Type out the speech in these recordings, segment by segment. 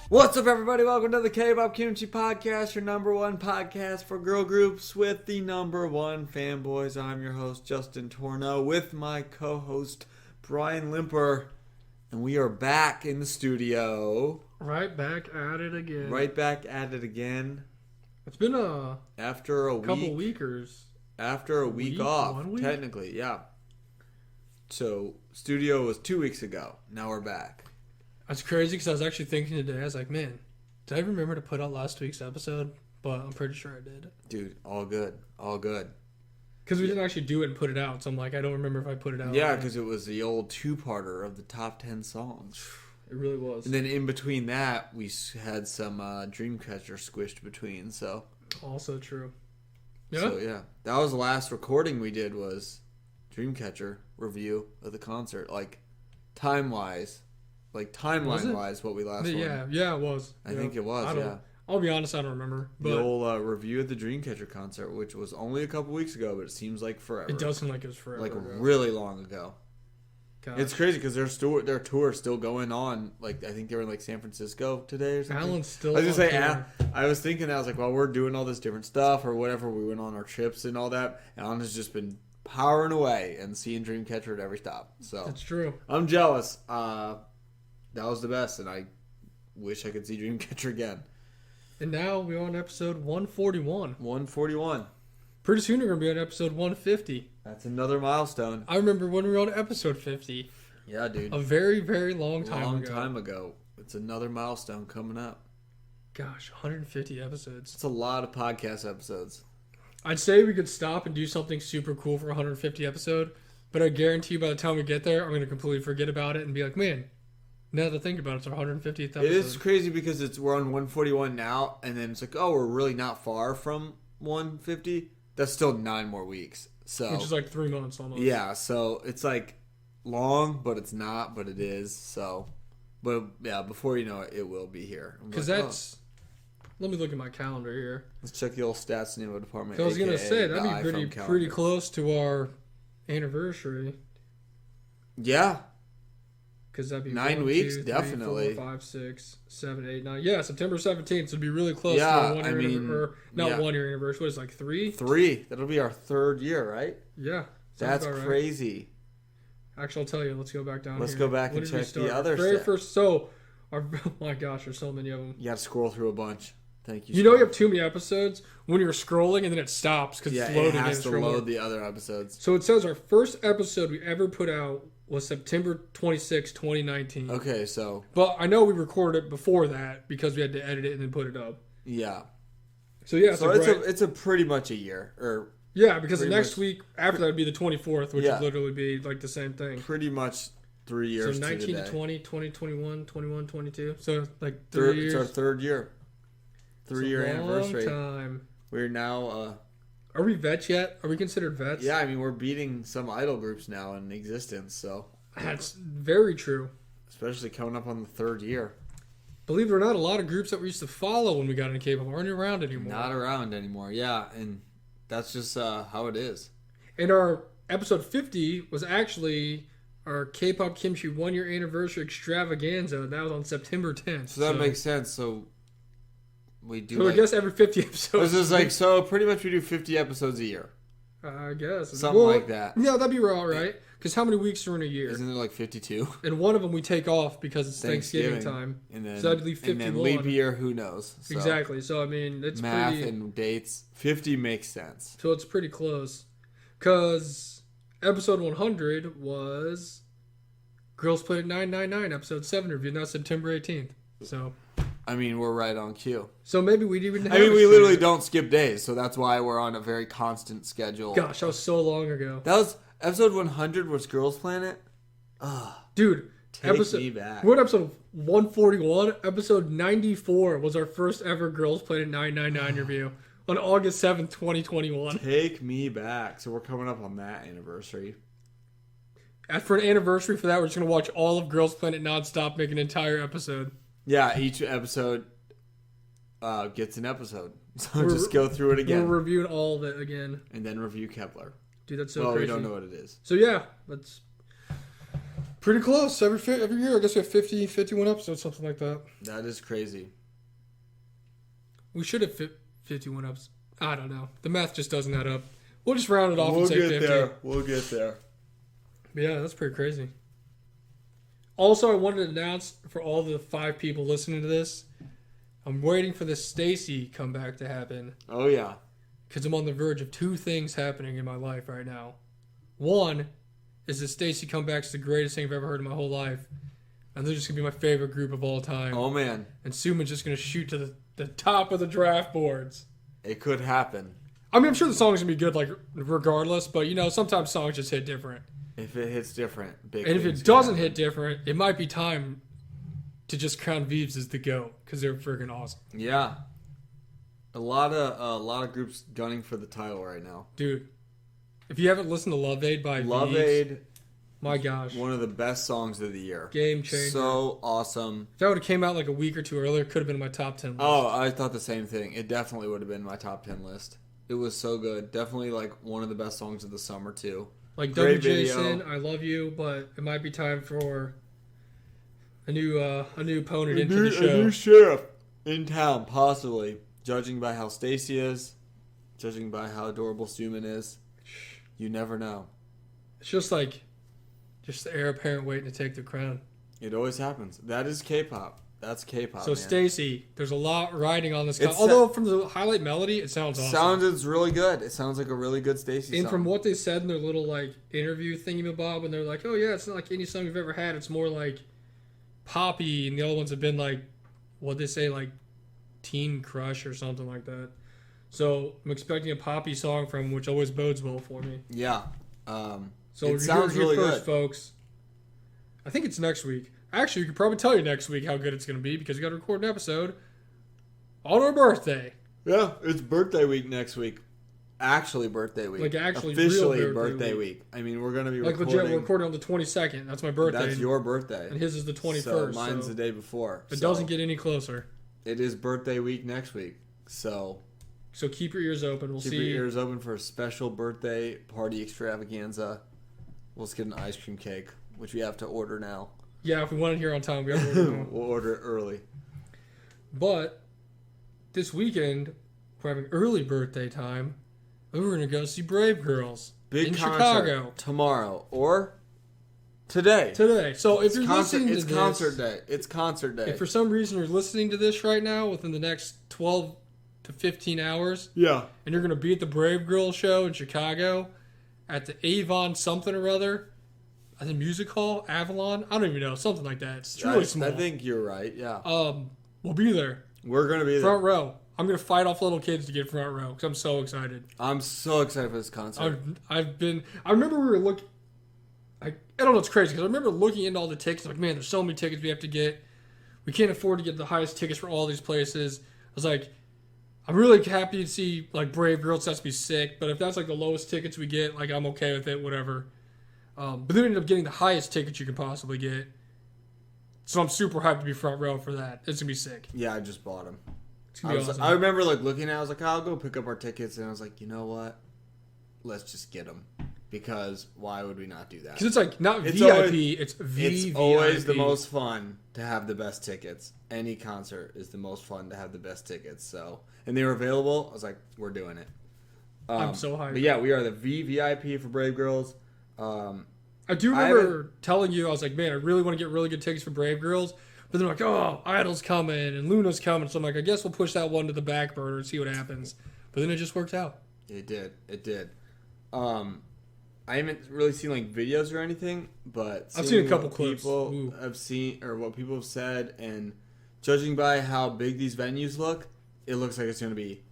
What's up, everybody? Welcome to the Kpop Kimchi Podcast, your number one podcast for girl groups with the number one fanboys. I'm your host, Justin Torno, with my co-host, Brian Limper. And we are back in the studio. Right back at it again. It's been after a couple weekers. After a week off, 1 week? technically, yeah. So, studio was 2 weeks ago. Now we're back. That's crazy because I was actually thinking today, I was like, man, did I remember to put out last week's episode? But I'm pretty sure I did. Dude, all good. All good. Because we didn't actually do it and put it out, so I'm like, I don't remember if I put it out. Yeah, because it was the old two-parter of the top 10 songs. It really was. And then in between that, we had some Dreamcatcher squished between, so. Also true. Yeah? So, yeah. That was the last recording we did was Dreamcatcher review of the concert. Like, time-wise. Like, timeline-wise, what we last one. Yeah, it was. I think it was, yeah. I'll be honest, I don't remember. But the old review of the Dreamcatcher concert, which was only a couple weeks ago, but it seems like forever. It does seem like it was forever like, ago. really long ago. God. It's crazy because their tour is still going on. Like, I think they were in, like, San Francisco today or something. Alan's still I was going to say, tour. I was thinking, I was like, well, we're doing all this different stuff or whatever. We went on our trips and all that. Alan has just been powering away and seeing Dreamcatcher at every stop. So That's true. I'm jealous. That was the best, and I wish I could see Dreamcatcher again. And now we're on episode 141. 141. Pretty soon we're going to be on episode 150. That's another milestone. I remember when we were on episode 50. Yeah, dude. A very, very long time ago. Long time ago. It's another milestone coming up. Gosh, 150 episodes. It's a lot of podcast episodes. I'd say we could stop and do something super cool for 150 episode, but I guarantee you by the time we get there, I'm going to completely forget about it and be like, man, now that I think about it, it's our 150th episode. It is crazy because we're on 141 now, and then it's like, oh, we're really not far from 150. That's still 9 more weeks. So, which is like 3 months almost. Yeah, so it's like long, but it's not, but it is. So, but yeah, before you know it, it will be here. Because like, that's... Let me look at my calendar here. Let's check the old stats in the info department. I was going to say, the that'd be pretty close to our anniversary. Yeah. Because that'd be 9 weeks, definitely. 4, 5, 6, 7, 8, 9. Yeah, September 17th. So it'd be really close to Yeah, our 1 year anniversary. Not 1 year anniversary. What is it, like 3? 3. That'll be our 3rd year, right? Yeah. That's crazy. Right. Actually, I'll tell you. Let's go back down Let's here. go back and check the other Very stuff. first. So, oh my gosh, there's so many of them. You got to scroll through a bunch. Thank you. You know you have too many episodes when you're scrolling and then it stops because it's loading. It has to load the other episodes. So it says our first episode we ever put out was September 26, 2019. Okay, so... But I know we recorded it before that because we had to edit it and then put it up. Yeah. So yeah, it's a pretty much a year. Or yeah, because the next week after that would be the 24th, which would literally be like the same thing. Pretty much 3 years. So 19 to 20, 20, 21, 21, 22. So like 3 years. It's our 3rd year. 3-year anniversary. Long time. We're now... Are we vets yet? Are we considered vets? Yeah, I mean, we're beating some idol groups now in existence, so... That's very true. Especially coming up on the 3rd year. Believe it or not, a lot of groups that we used to follow when we got into K-pop aren't around anymore. Not around anymore, yeah. And that's just how it is. And our episode 50 was actually our K-pop Kimchi 1 year anniversary extravaganza. That was on September 10th. So that makes sense. So we do. So I guess every 50 episodes. This is like, so pretty much we do 50 episodes a year. I guess. Something like that. Yeah, that'd be all right. Because how many weeks are in a year? Isn't there like 52? And one of them we take off because it's Thanksgiving time. And then, so that'd be 51. And then leap year, who knows? So exactly. So, I mean, it's math pretty... and dates. 50 makes sense. So it's pretty close. Because episode 100 was Girls Planet 999, episode 7 review. Now September 18th. So... I mean, we're right on cue. So maybe we'd even have we literally don't skip days, so that's why we're on a very constant schedule. Gosh, that was so long ago. That was episode 100 was Girls Planet. Dude, take me back. We're on episode 141. Episode 94 was our first ever Girls Planet 999 review on August 7th, 2021. Take me back. So we're coming up on that anniversary. As for an anniversary for that, we're just going to watch all of Girls Planet nonstop, make an entire episode. Yeah, each episode gets an episode. So just go through it again. We're reviewing all of it again. And then review Kepler. Dude, that's so crazy. We don't know what it is. So yeah, let's... Pretty close. Every year, I guess we have 50, 51 episodes, something like that. That is crazy. We should have 51 episodes. I don't know. The math just doesn't add up. We'll just round it off and say 50. We'll get there. But yeah, that's pretty crazy. Also, I wanted to announce for all the 5 people listening to this, I'm waiting for the Stacy comeback to happen. Oh, yeah. Because I'm on the verge of 2 things happening in my life right now. One is that Stacy comeback's the greatest thing I've ever heard in my whole life. And they're just going to be my favorite group of all time. Oh, man. And Suman's just going to shoot to the top of the draft boards. It could happen. I mean, I'm sure the song's going to be good, like, regardless. But, you know, sometimes songs just hit different. If it hits different, big. And if it doesn't hit different, it might be time to just crown Vives as the GOAT. Because they're freaking awesome. Yeah. A lot of groups gunning for the title right now. Dude, if you haven't listened to Love Aid by Love Vives, Aid, my gosh. one of the best songs of the year. Game changer. So awesome. If that would have came out like a week or 2 earlier, it could have been in my top 10 list. Oh, I thought the same thing. It definitely would have been my top 10 list. It was so good. Definitely like one of the best songs of the summer too. Like Great WJson, video. I love you, but it might be time for a new opponent into the show. A new sheriff in town, possibly. Judging by how Stacy is, judging by how adorable Suman is, you never know. It's just like, just the heir apparent waiting to take the crown. It always happens. That is K-pop. That's K-pop. So man. Stacy, there's a lot riding on this. It's Although from the highlight melody, it sounds awesome. Sounds really good. It sounds like a really good Stacy song. And from what they said in their little like interview thingamabob, and they're like, "Oh yeah, it's not like any song you've ever had. It's more like poppy," and the other ones have been like, what they say, like teen crush or something like that. So I'm expecting a poppy song from them, which always bodes well for me. Yeah. So it sounds really first, good, folks. I think it's next week. Actually, we could probably tell you next week how good it's going to be because we got to record an episode on our birthday. Yeah, it's birthday week next week. Actually, birthday week. Like actually, officially real birthday week. I mean, we're gonna be like recording. legit. We're recording on the 22nd. That's my birthday. That's your birthday, and his is the 21st. So mine's the day before. It doesn't get any closer. It is birthday week next week, so keep your ears open. We'll keep see. your ears open for a special birthday party extravaganza. We'll just get an ice cream cake, which we have to order now. Yeah, if we want it here on time, we have to order now. We'll order it early. But this weekend, we're having early birthday time. We're going to go see Brave Girls Big in concert Chicago tomorrow or today. Today. So if you're listening to it's this, concert day. It's concert day. if for some reason you're listening to this right now within the next 12 to 15 hours, yeah, and you're going to be at the Brave Girls show in Chicago at the Avon something or other, at the music hall, Avalon, I don't even know, something like that. It's really small. I think you're right. Yeah, we'll be there. We're gonna be there. Front row. I'm going to fight off little kids to get front row because I'm so excited. I'm so excited for this concert. I remember we were looking. I don't know, it's crazy because I remember looking into all the tickets. Like, man, there's so many tickets we have to get. We can't afford to get the highest tickets for all these places. I was like, I'm really happy to see like Brave Girls. That's be sick. But if that's like the lowest tickets we get, like I'm okay with it. Whatever. But then we ended up getting the highest tickets you can possibly get. So I'm super hyped to be front row for that. It's gonna be sick. Yeah, I just bought them. It's gonna be awesome. I remember like looking at it, I was like, I'll go pick up our tickets. And I was like, you know what? Let's just get them. Because why would we not do that? Because it's like not It's VIP, always, it's VVIP. It's always the most fun to have the best tickets. Any concert is the most fun to have the best tickets. So, and they were available. I was like, we're doing it. I'm so hyped. But yeah, we are the VVIP for Brave Girls. I do remember telling you, I was like, man, I really want to get really good tickets for Brave Girls. But they're like, oh, Idol's coming and Luna's coming. So I'm like, I guess we'll push that one to the back burner and see what happens. But then it just worked out. It did. It did. I haven't really seen like videos or anything, but I've seen a couple clips. People have seen or what people have said, and judging by how big these venues look, it looks like it's going to be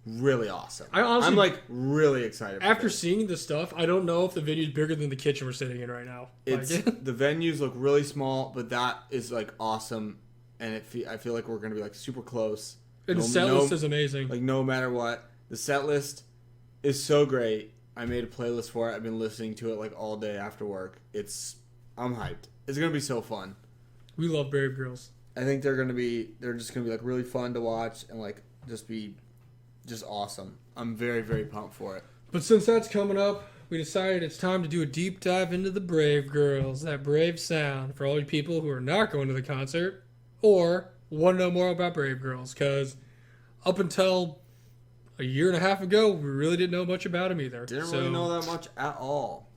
really awesome. I'm like really excited. After seeing the stuff, I don't know if the venue's bigger than the kitchen we're sitting in right now. It's the venues look really small, but that is like awesome, and I feel like we're going to be like super close. And the set list is amazing. Like no matter what, the set list is so great. I made a playlist for it. I've been listening to it like all day after work. I'm hyped. It's gonna be so fun. We love Brave Girls. I think they're just gonna be like really fun to watch and like just awesome. I'm very, very pumped for it. But since that's coming up, we decided it's time to do a deep dive into the Brave Girls, that Brave sound, for all you people who are not going to the concert or want to know more about Brave Girls. Because up until a year and a half ago, we really didn't know much about them either. Didn't really know that much at all.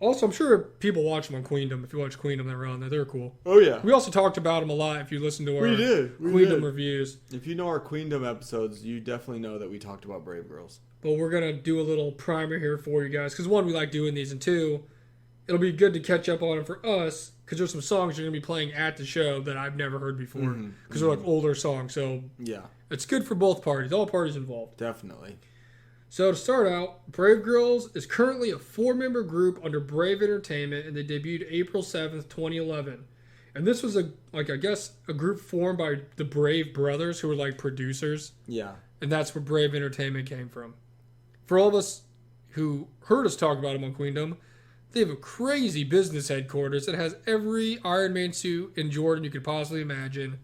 Also, I'm sure people watch them on Queendom. If you watch Queendom, they're on there. They're cool. Oh, yeah. We also talked about them a lot if you listen to our Queendom reviews. If you know our Queendom episodes, you definitely know that we talked about Brave Girls. But we're going to do a little primer here for you guys. Because, one, we like doing these. And, two, it'll be good to catch up on them for us. Because there's some songs you're going to be playing at the show that I've never heard before. Because they're like older songs. So, yeah, it's good for both parties. All parties involved. Definitely. So to start out, Brave Girls is currently a 4-member group under Brave Entertainment, and they debuted April 7th, 2011. And this was a group formed by the Brave brothers, who were like producers. Yeah. And that's where Brave Entertainment came from. For all of us who heard us talk about them on Queendom, they have a crazy business headquarters that has every Iron Man suit and Jordan you could possibly imagine.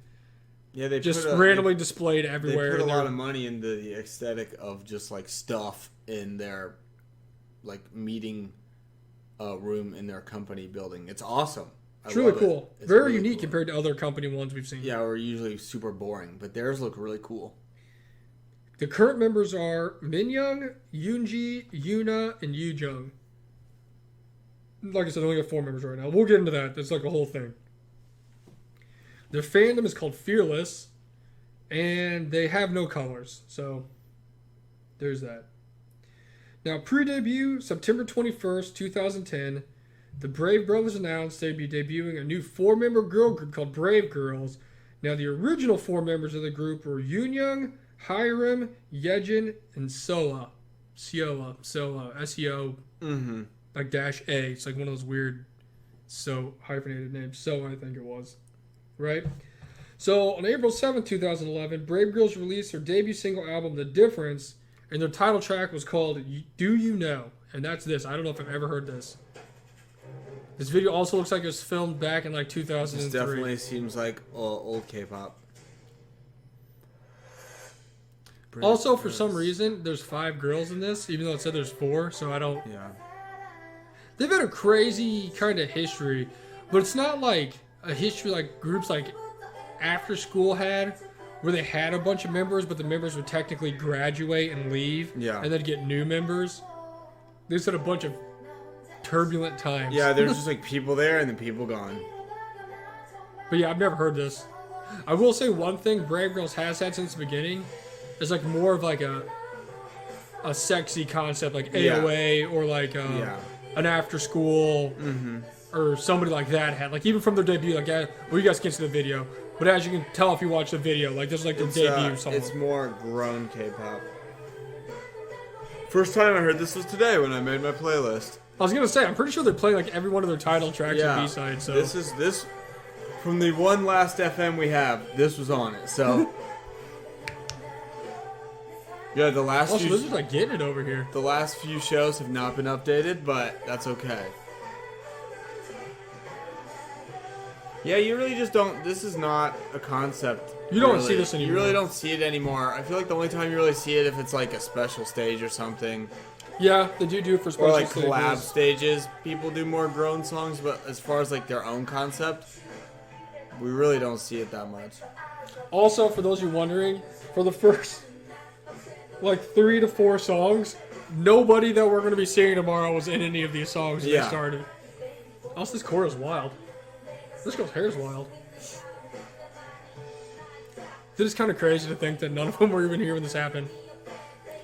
Yeah, they just randomly displayed everywhere. They put a lot of money into the aesthetic of just like stuff in their like meeting room in their company building. It's awesome. It's really cool. It's very unique cool compared to other company ones we've seen. Yeah, we're usually super boring, but theirs look really cool. The current members are Minyoung, Yoonji, Yuna, and Yoojung. Like I said, they only got 4 members right now. We'll get into that. That's like a whole thing. Their fandom is called Fearless, and they have no colors. So, there's that. Now, pre-debut, September 21st, 2010, the Brave Brothers announced they'd be debuting a new 4-member girl group called Brave Girls. Now, the original 4 members of the group were Yoonyoung, Hyram, Yejin, and Soa. Soa, S-E-O, like dash A. It's like one of those weird hyphenated names. Soa, I think it was. Right? So, on April 7th, 2011, Brave Girls released their debut single album, The Difference, and their title track was called Do You Know? And that's this. I don't know if I've ever heard this. This video also looks like it was filmed back in like 2003. This definitely seems like old K-pop. Also, for some reason, there's 5 girls in this, even though it said there's 4, so I don't... Yeah. They've had a crazy kind of history, but it's not like a history like groups like After School had, where they had a bunch of members, but the members would technically graduate and leave, and then get new members. They just had a bunch of turbulent times. Yeah, there's just like people there and then people gone. But yeah, I've never heard this. I will say one thing Brave Girls has had since the beginning is like more of like a sexy concept, like AOA or like an After School. Or somebody like that had, like, even from their debut, like, well, you guys can't see the video, but as you can tell if you watch the video, like, this is like their debut song. It's more grown K-pop. First time I heard this was today when I made my playlist. I was gonna say, I'm pretty sure they're playing like every one of their title tracks and B-sides. So this from the one last FM we have. This was on it. So yeah, the last also, few. this is like getting it over here. The last few shows have not been updated, but that's okay. Yeah, you really just don't. This is not a concept. You don't see this anymore. You really don't see it anymore. I feel like the only time you really see it if it's like a special stage or something. Yeah, they do it for special stages. Or like collab stages. People do more grown songs, but as far as like their own concept, we really don't see it that much. Also, for those of you wondering, for the first like 3 to 4 songs, nobody that we're going to be seeing tomorrow was in any of these songs when they started. Also, this chorus is wild. This girl's hair is wild. It is kind of crazy to think that none of them were even here when this happened.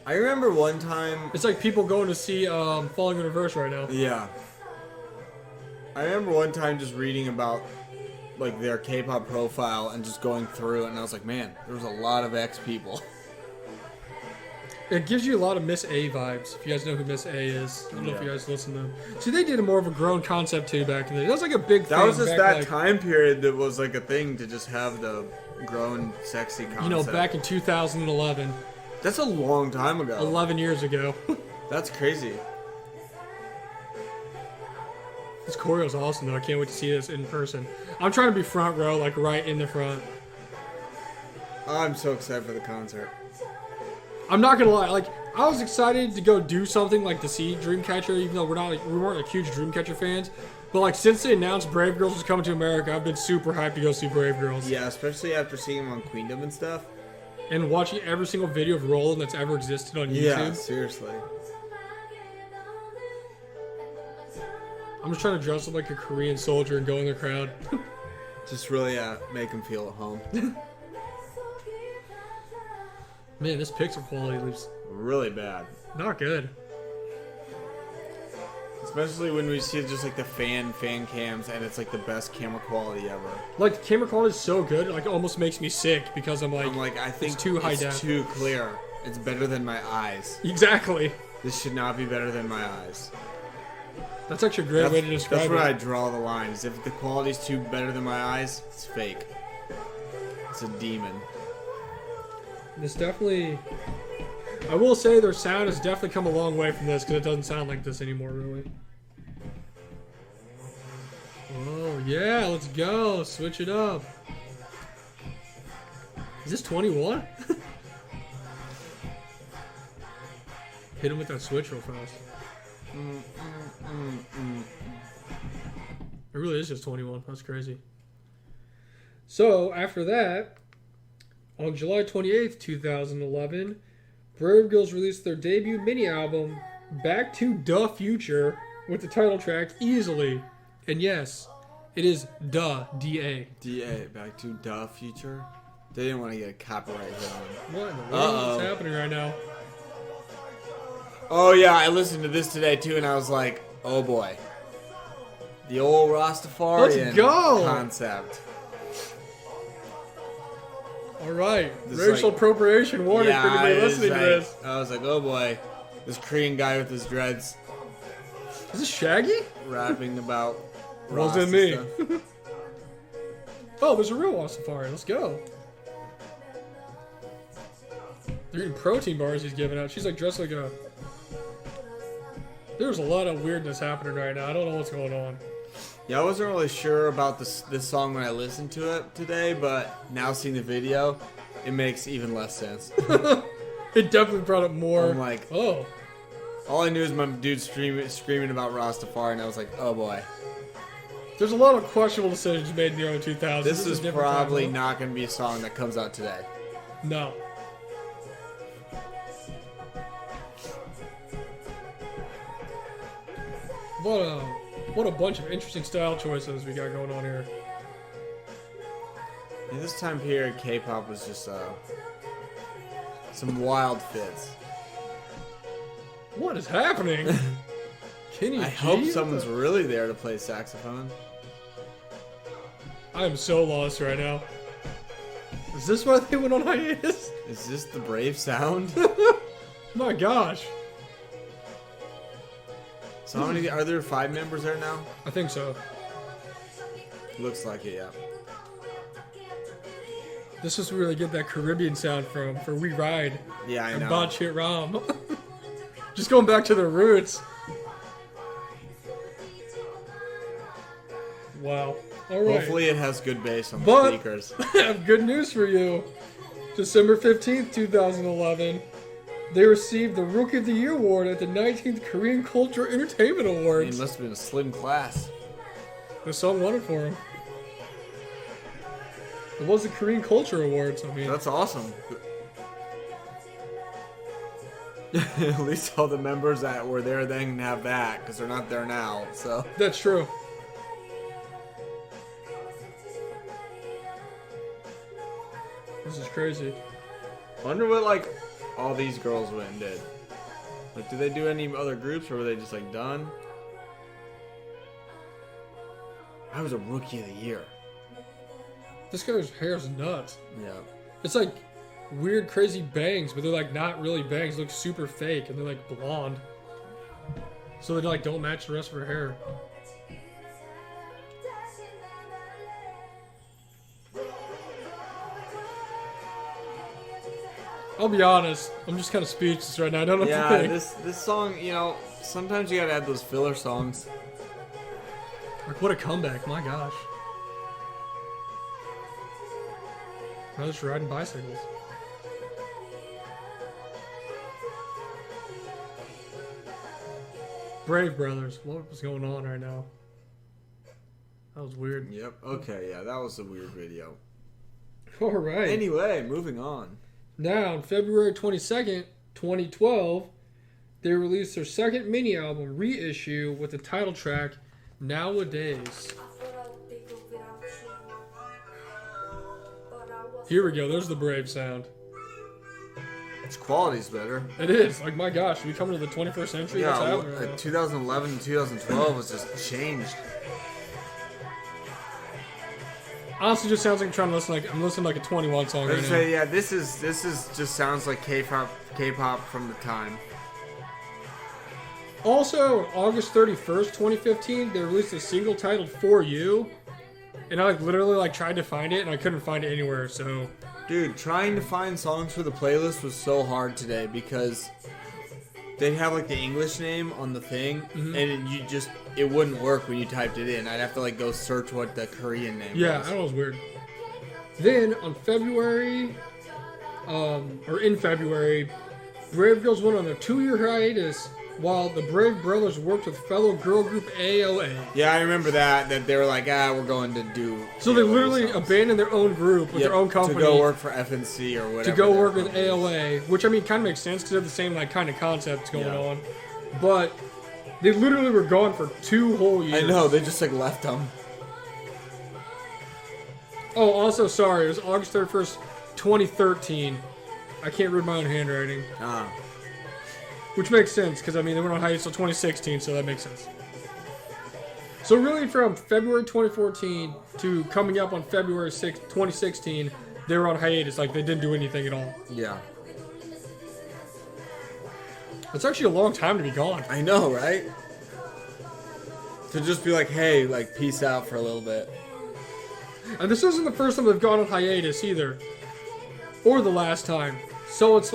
I remember one time... It's like people going to see Falling in Reverse right now. Yeah. I remember one time just reading about like their K-pop profile and just going through it, and I was like, man, there was a lot of X people. It gives you a lot of Miss A vibes, if you guys know who Miss A is. I don't know if you guys listen to them. See, they did a more of a grown concept, too, back in the day. That was like a big thing. That was just that like, time period that was like a thing to just have the grown, sexy concept. You know, back in 2011. That's a long time ago. 11 years ago. That's crazy. This choreo's awesome, though. I can't wait to see this in person. I'm trying to be front row, like right in the front. I'm so excited for the concert. I'm not gonna lie, like, I was excited to go do something like to see Dreamcatcher, even though we weren't like huge Dreamcatcher fans. But like since they announced Brave Girls was coming to America, I've been super hyped to go see Brave Girls. Yeah, especially after seeing them on Queendom and stuff. And watching every single video of Rollin that's ever existed on YouTube. Yeah, seriously. I'm just trying to dress up like a Korean soldier and go in the crowd. Just really make them feel at home. Man, this pixel quality looks Really bad. not good. Especially when we see just like the fan cams and it's like the best camera quality ever. Like the camera quality is so good, like it almost makes me sick because I'm like I think it's too high it's down. too clear. It's better than my eyes. Exactly. This should not be better than my eyes. That's actually a great way to describe That's it. where I draw the line. Is if the quality's too better than my eyes, it's fake. It's a demon. This definitely... I will say their sound has definitely come a long way from this because it doesn't sound like this anymore, really. Oh, yeah, let's go. Switch it up. Is this 21? Hit him with that switch real fast. It really is just 21. That's crazy. So, after that, on July 28th, 2011, Brave Girls released their debut mini-album, Back to the Future, with the title track, Easily. And yes, it is D-A. D-A, Back to the Future. They didn't want to get a copyright hit on. What in the world is happening right now? Oh yeah, I listened to this today too, and I was like, oh boy. The old Rastafarian Let's go! concept. Alright, This racial appropriation warning for anybody listening to this. I was like, oh boy. This Korean guy with his dreads Is this Shaggy? rapping about Wasn't Rasta me. stuff. Oh, there's a real Rastafari. Let's go. They're eating protein bars he's giving out. She's like dressed like a... There's a lot of weirdness happening right now. I don't know what's going on. Yeah, I wasn't really sure about this song when I listened to it today, but now seeing the video, it makes even less sense. It definitely brought up more. I'm like, oh. all I knew is my dude screaming about Rastafari, and I was like, oh boy. There's a lot of questionable decisions made in the early 2000s. This is a different probably time, not going to be a song that comes out today. No. What a bunch of interesting style choices we got going on here. And this time period, K-pop was just some wild fits. What is happening? Kenny I G? hope someone's really there to play saxophone. I am so lost right now. Is this why they went on hiatus? Is this the Brave sound? My gosh. So how many are there? 5 members there now? I think so. Looks like it, yeah. This is where they get that Caribbean sound from for We Ride. Yeah, I And know. Bot Shit Ram. Just going back to their roots. Wow. Alright. Hopefully it has good bass on the But- speakers. I have good news for you. December 15th, 2011, they received the Rookie of the Year award at the 19th Korean Culture Entertainment It Awards. must have been a slim class. The song won it for him. It was the Korean Culture Awards, I mean. That's awesome. At least all the members that were there then have that, because they're not there now, so. That's true. This is crazy. Wonder what, like, all these girls went and did. Like, did they do any other groups, or were they just, like, done? I was a Rookie of the Year. This guy's hair is nuts. Yeah. It's like weird, crazy bangs, but they're like not really bangs. They look super fake, and they're like blonde. So they like don't match the rest of her hair. I'll be honest, I'm just kind of speechless right now. I don't know what to Yeah, think. this song, you know, sometimes you gotta add those filler songs. Like, what a comeback, my gosh. Now they're just riding bicycles. Brave Brothers. What was going on right now? That was weird. Yep. Okay. Yeah, that was a weird video. All right. Anyway, moving on. Now, on February 22nd, 2012, they released their second mini album, Reissue, with the title track, Nowadays. Here we go. There's the Brave sound. Its quality's better. It is. Like, my gosh, we coming to the 21st century? What's Yeah, happening right now? 2011 and 2012 was just changed. Honestly, just sounds like I'm listening like a 21 song right Let's now. say, yeah, this is just sounds like K-pop from the time. Also, on August 31st, 2015, they released a single titled For You. And I literally tried to find it and I couldn't find it anywhere, so Dude, trying to find songs for the playlist was so hard today because they'd have the English name on the thing and it wouldn't work when you typed it in. I'd have to go search what the Korean name yeah, was. I know it was weird. Then on February, Brave Girls went on a 2-year hiatus while the Brave Brothers worked with fellow girl group AOA. Yeah, I remember that they were like, we're going to do... So they AOA literally songs. abandoned their own group with their own company. To go work for FNC or whatever. To go work with company is. AOA, which kind of makes sense because they have the same kind of concepts going Yeah. on. But they literally were gone for 2 whole years. I know, they just left them. Oh, also, sorry, it was August 31st, 2013. I can't read my own handwriting. Which makes sense, because, they went on hiatus until 2016, so that makes sense. So really, from February 2014 to coming up on February 6th, 2016, they were on hiatus. They didn't do anything at all. Yeah. It's actually a long time to be gone. I know, right? To just be hey, peace out for a little bit. And this isn't the first time they've gone on hiatus, either. Or the last time. So it's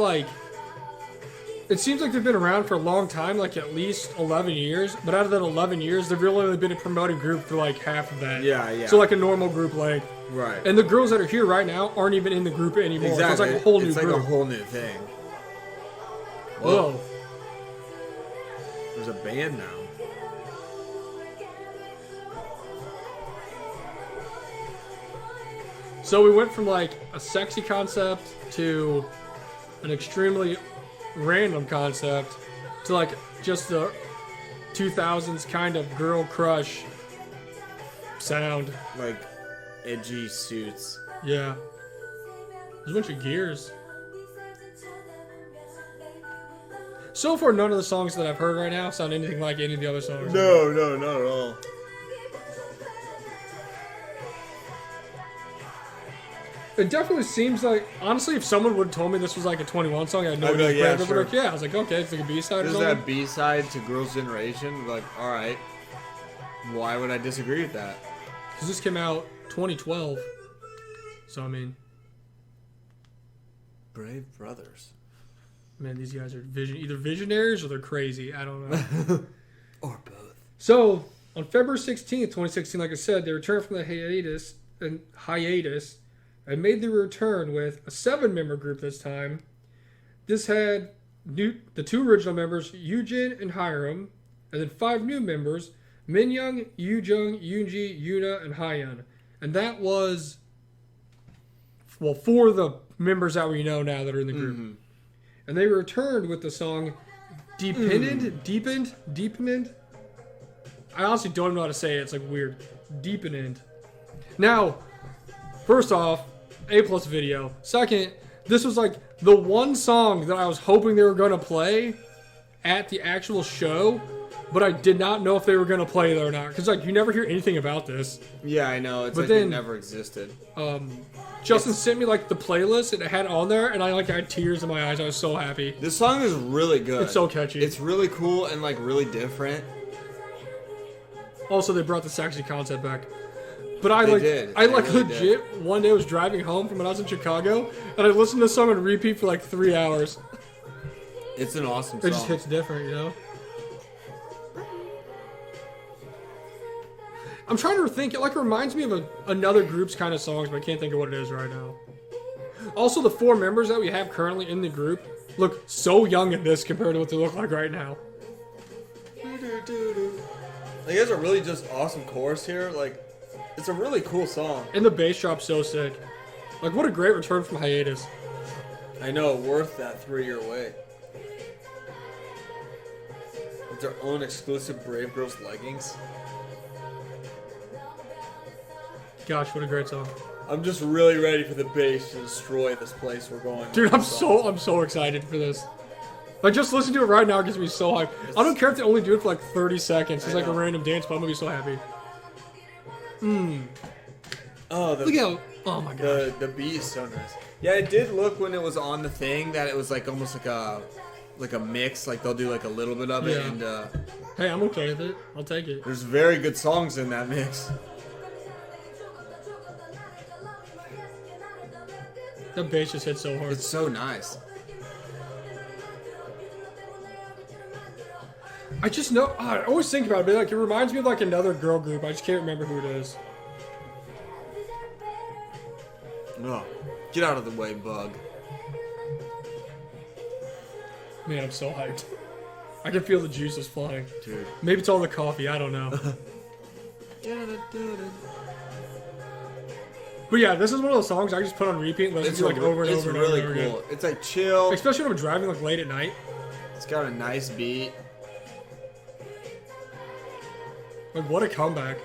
it seems like they've been around for a long time, at least 11 years. But out of that 11 years, they've really only been a promoted group for half of that. Yeah. So a normal group length. Right. And the girls that are here right now aren't even in the group anymore. Exactly. So it's a whole new group. It's a whole new thing. Whoa. There's a band now. So we went from a sexy concept to an extremely random concept to just the 2000s kind of girl crush sound. Edgy suits. Yeah. There's a bunch of gears. So far, none of the songs that I've heard right now sound anything like any of the other songs. No, not at all. It definitely seems honestly, if someone would have told me this was a 21 song, I had no I'd be idea. yeah, I'd be sure. yeah, I was okay, it's a B-side or This is something. that B-side to Girls' Generation. Alright. Why would I disagree with that? Because this came out 2012. So, Brave Brothers. Man, these guys are either visionaries or they're crazy. I don't know. Or both. So, on February 16th, 2016, like I said, they returned from the hiatus and made their return with a 7-member group this time. This had the 2 original members, Yoojin and Hiram, and then 5 new members, Minyoung, Yoojung, Yoonji, Yuna, and Hyun. And that was, 4 of the members that we know now that are in the group. Mm-hmm. And they returned with the song Deepened. I honestly don't know how to say it. It's weird. Deepened. Now, first off, A+ video. Second, this was the one song that I was hoping they were going to play at the actual show, but I did not know if they were going to play it or not. Because you never hear anything about this. Yeah, I know. It's But it then- never existed. Justin sent me the playlist and it had it on there, and I had tears in my eyes. I was so happy. This song is really good. It's so catchy. It's really cool and really different. Also, they brought the sexy concept back. But I They did. I They really legit one day I was driving home from when I was in Chicago, and I listened to this song on repeat for 3 hours. It's an awesome It song. just hits different, I'm trying to think. It reminds me of another group's kind of songs, but I can't think of what it is right now. Also, the 4 members that we have currently in the group look so young in this compared to what they look like right now. Like, there's a really just awesome chorus here. Like, it's a really cool song. And the bass drop's so sick. Like, what a great return from hiatus. I know, worth that 3-year wait. With their own exclusive Brave Girls leggings. Gosh, what a great song. I'm just really ready for the bass to destroy this place we're going. Dude, I'm so excited for this. Like, just listen to it right now gets me so hyped. I don't care if they only do it for like 30 seconds. It's like a random dance, but I'm gonna be so happy. Oh, Look how... Oh my god. The beat is so nice. Yeah, it did look when it was on the thing that it was like almost like a mix. Like they'll do like a little bit of it, Yeah. and Hey, I'm okay with it. I'll take it. there's very good songs in that mix. That bass just hits so hard. It's so nice. I just know... I always think about it, but like, it reminds me of like another girl group. I just can't remember who it is. Oh, get out of the way, bug. Man, I'm so hyped. I can feel the juices flying. Dude. Maybe it's all the coffee. I don't know. But yeah, this is one of those songs I just put on repeat and listen to like over and over and really over cool. again. It's like chill. Especially when I'm driving like late at night. It's got a nice beat. Like, what a comeback.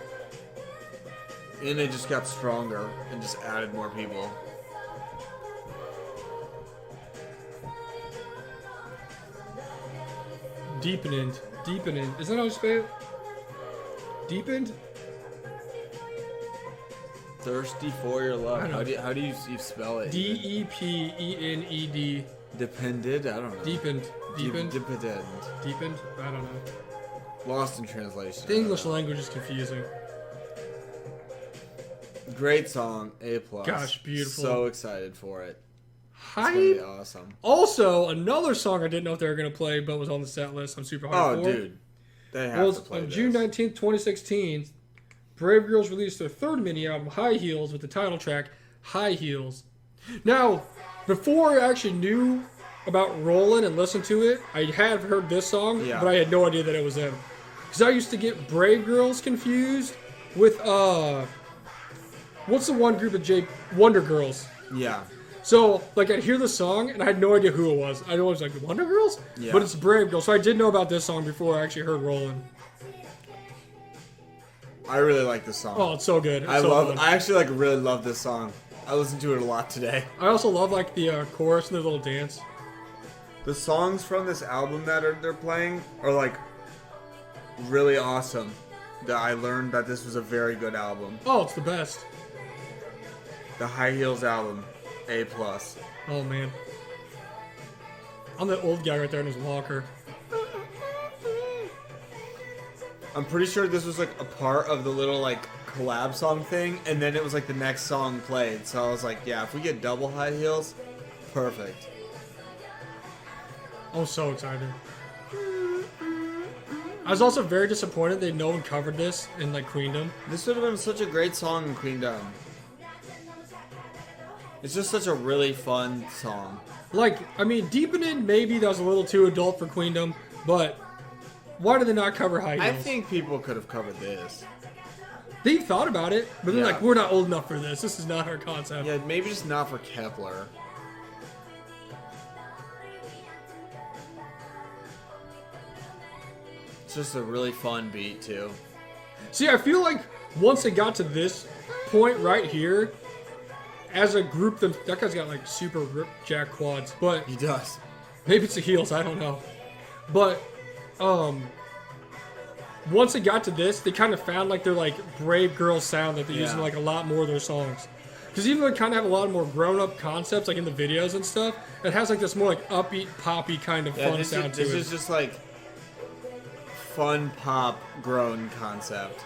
And it just got stronger and just added more people. Deepened. Is that how you spell it? Deepened? Thirsty for your love. I know. How do you spell it? D-E-P-E-N-E-D. Depended? I don't know. Deepened. Dependent. Deepened? I don't know. Lost in translation. The English language is confusing. Great song. A+. Gosh, beautiful. So excited for it. It's Hype. gonna be awesome. Also, another song I didn't know if they were going to play, but was on the set list. I'm super hyped for. Oh, dude. They have to play on this. June 19th, 2016, Brave Girls released their third mini-album, High Heels, with the title track, High Heels. Now, before I actually knew about Rollin and listened to it, I had heard this song, Yeah. but I had no idea that it was them. Because I used to get Brave Girls confused with, what's the one group of Wonder Girls. Yeah. So, like, I'd hear the song, and I had no idea who it was. I was like, Wonder Girls? Yeah. But it's Brave Girls, so I did know about this song before I actually heard Rollin. I really like this song. Oh, it's so good. It's so good. I actually like really love this song. I listened to it a lot today. I also love, like, the chorus and the little dance. The songs from this album that they're playing are like really awesome. That I learned that this was a very good album. Oh, it's the best. The High Heels album, A+. Oh, man. I'm the old guy right there in his walker. I'm pretty sure this was like a part of the little like collab song thing, and then it was like the next song played. So I was like, yeah, if we get double High Heels, perfect. I'm so excited. I was also very disappointed that no one covered this in, like, Queendom. This would have been such a great song in Queendom. It's just such a really fun song. Like, I mean, Deepening, maybe that was a little too adult for Queendom, but why did they not cover High Heels? I think people could have covered this. They thought about it, but they're Yeah. like, we're not old enough for this. This is not our concept. Yeah, maybe just not for Kepler. It's just a really fun beat, too. See, I feel like once they got to this point right here, as a group, that guy's got like super ripped jack quads, but He does. maybe it's the heels, I don't know. But once they got to this, they kind of found like their like Brave Girl sound that they use in Yeah. like a lot more of their songs. Because even though they kind of have a lot more grown-up concepts, like in the videos and stuff, it has like this more like upbeat, poppy kind of Yeah, fun this sound is, to this it. is just like fun pop grown concept.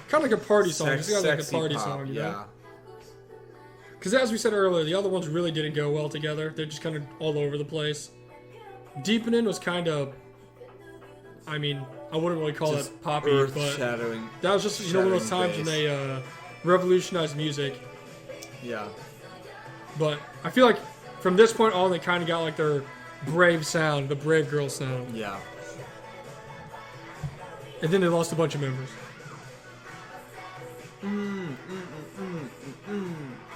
Kind of like a party song. Sex- It's got like a sexy party pop, song, you know? yeah. Because as we said earlier, the other ones really didn't go well together. They're just kind of all over the place. Deepening was kind of, I mean, I wouldn't really call Just it poppy, but earth-shattering. that was just, you know, one of those times when they revolutionized music. Yeah. But I feel like from this point on, they kind of got like their brave sound, the Brave Girl sound. Yeah. And then they lost a bunch of members.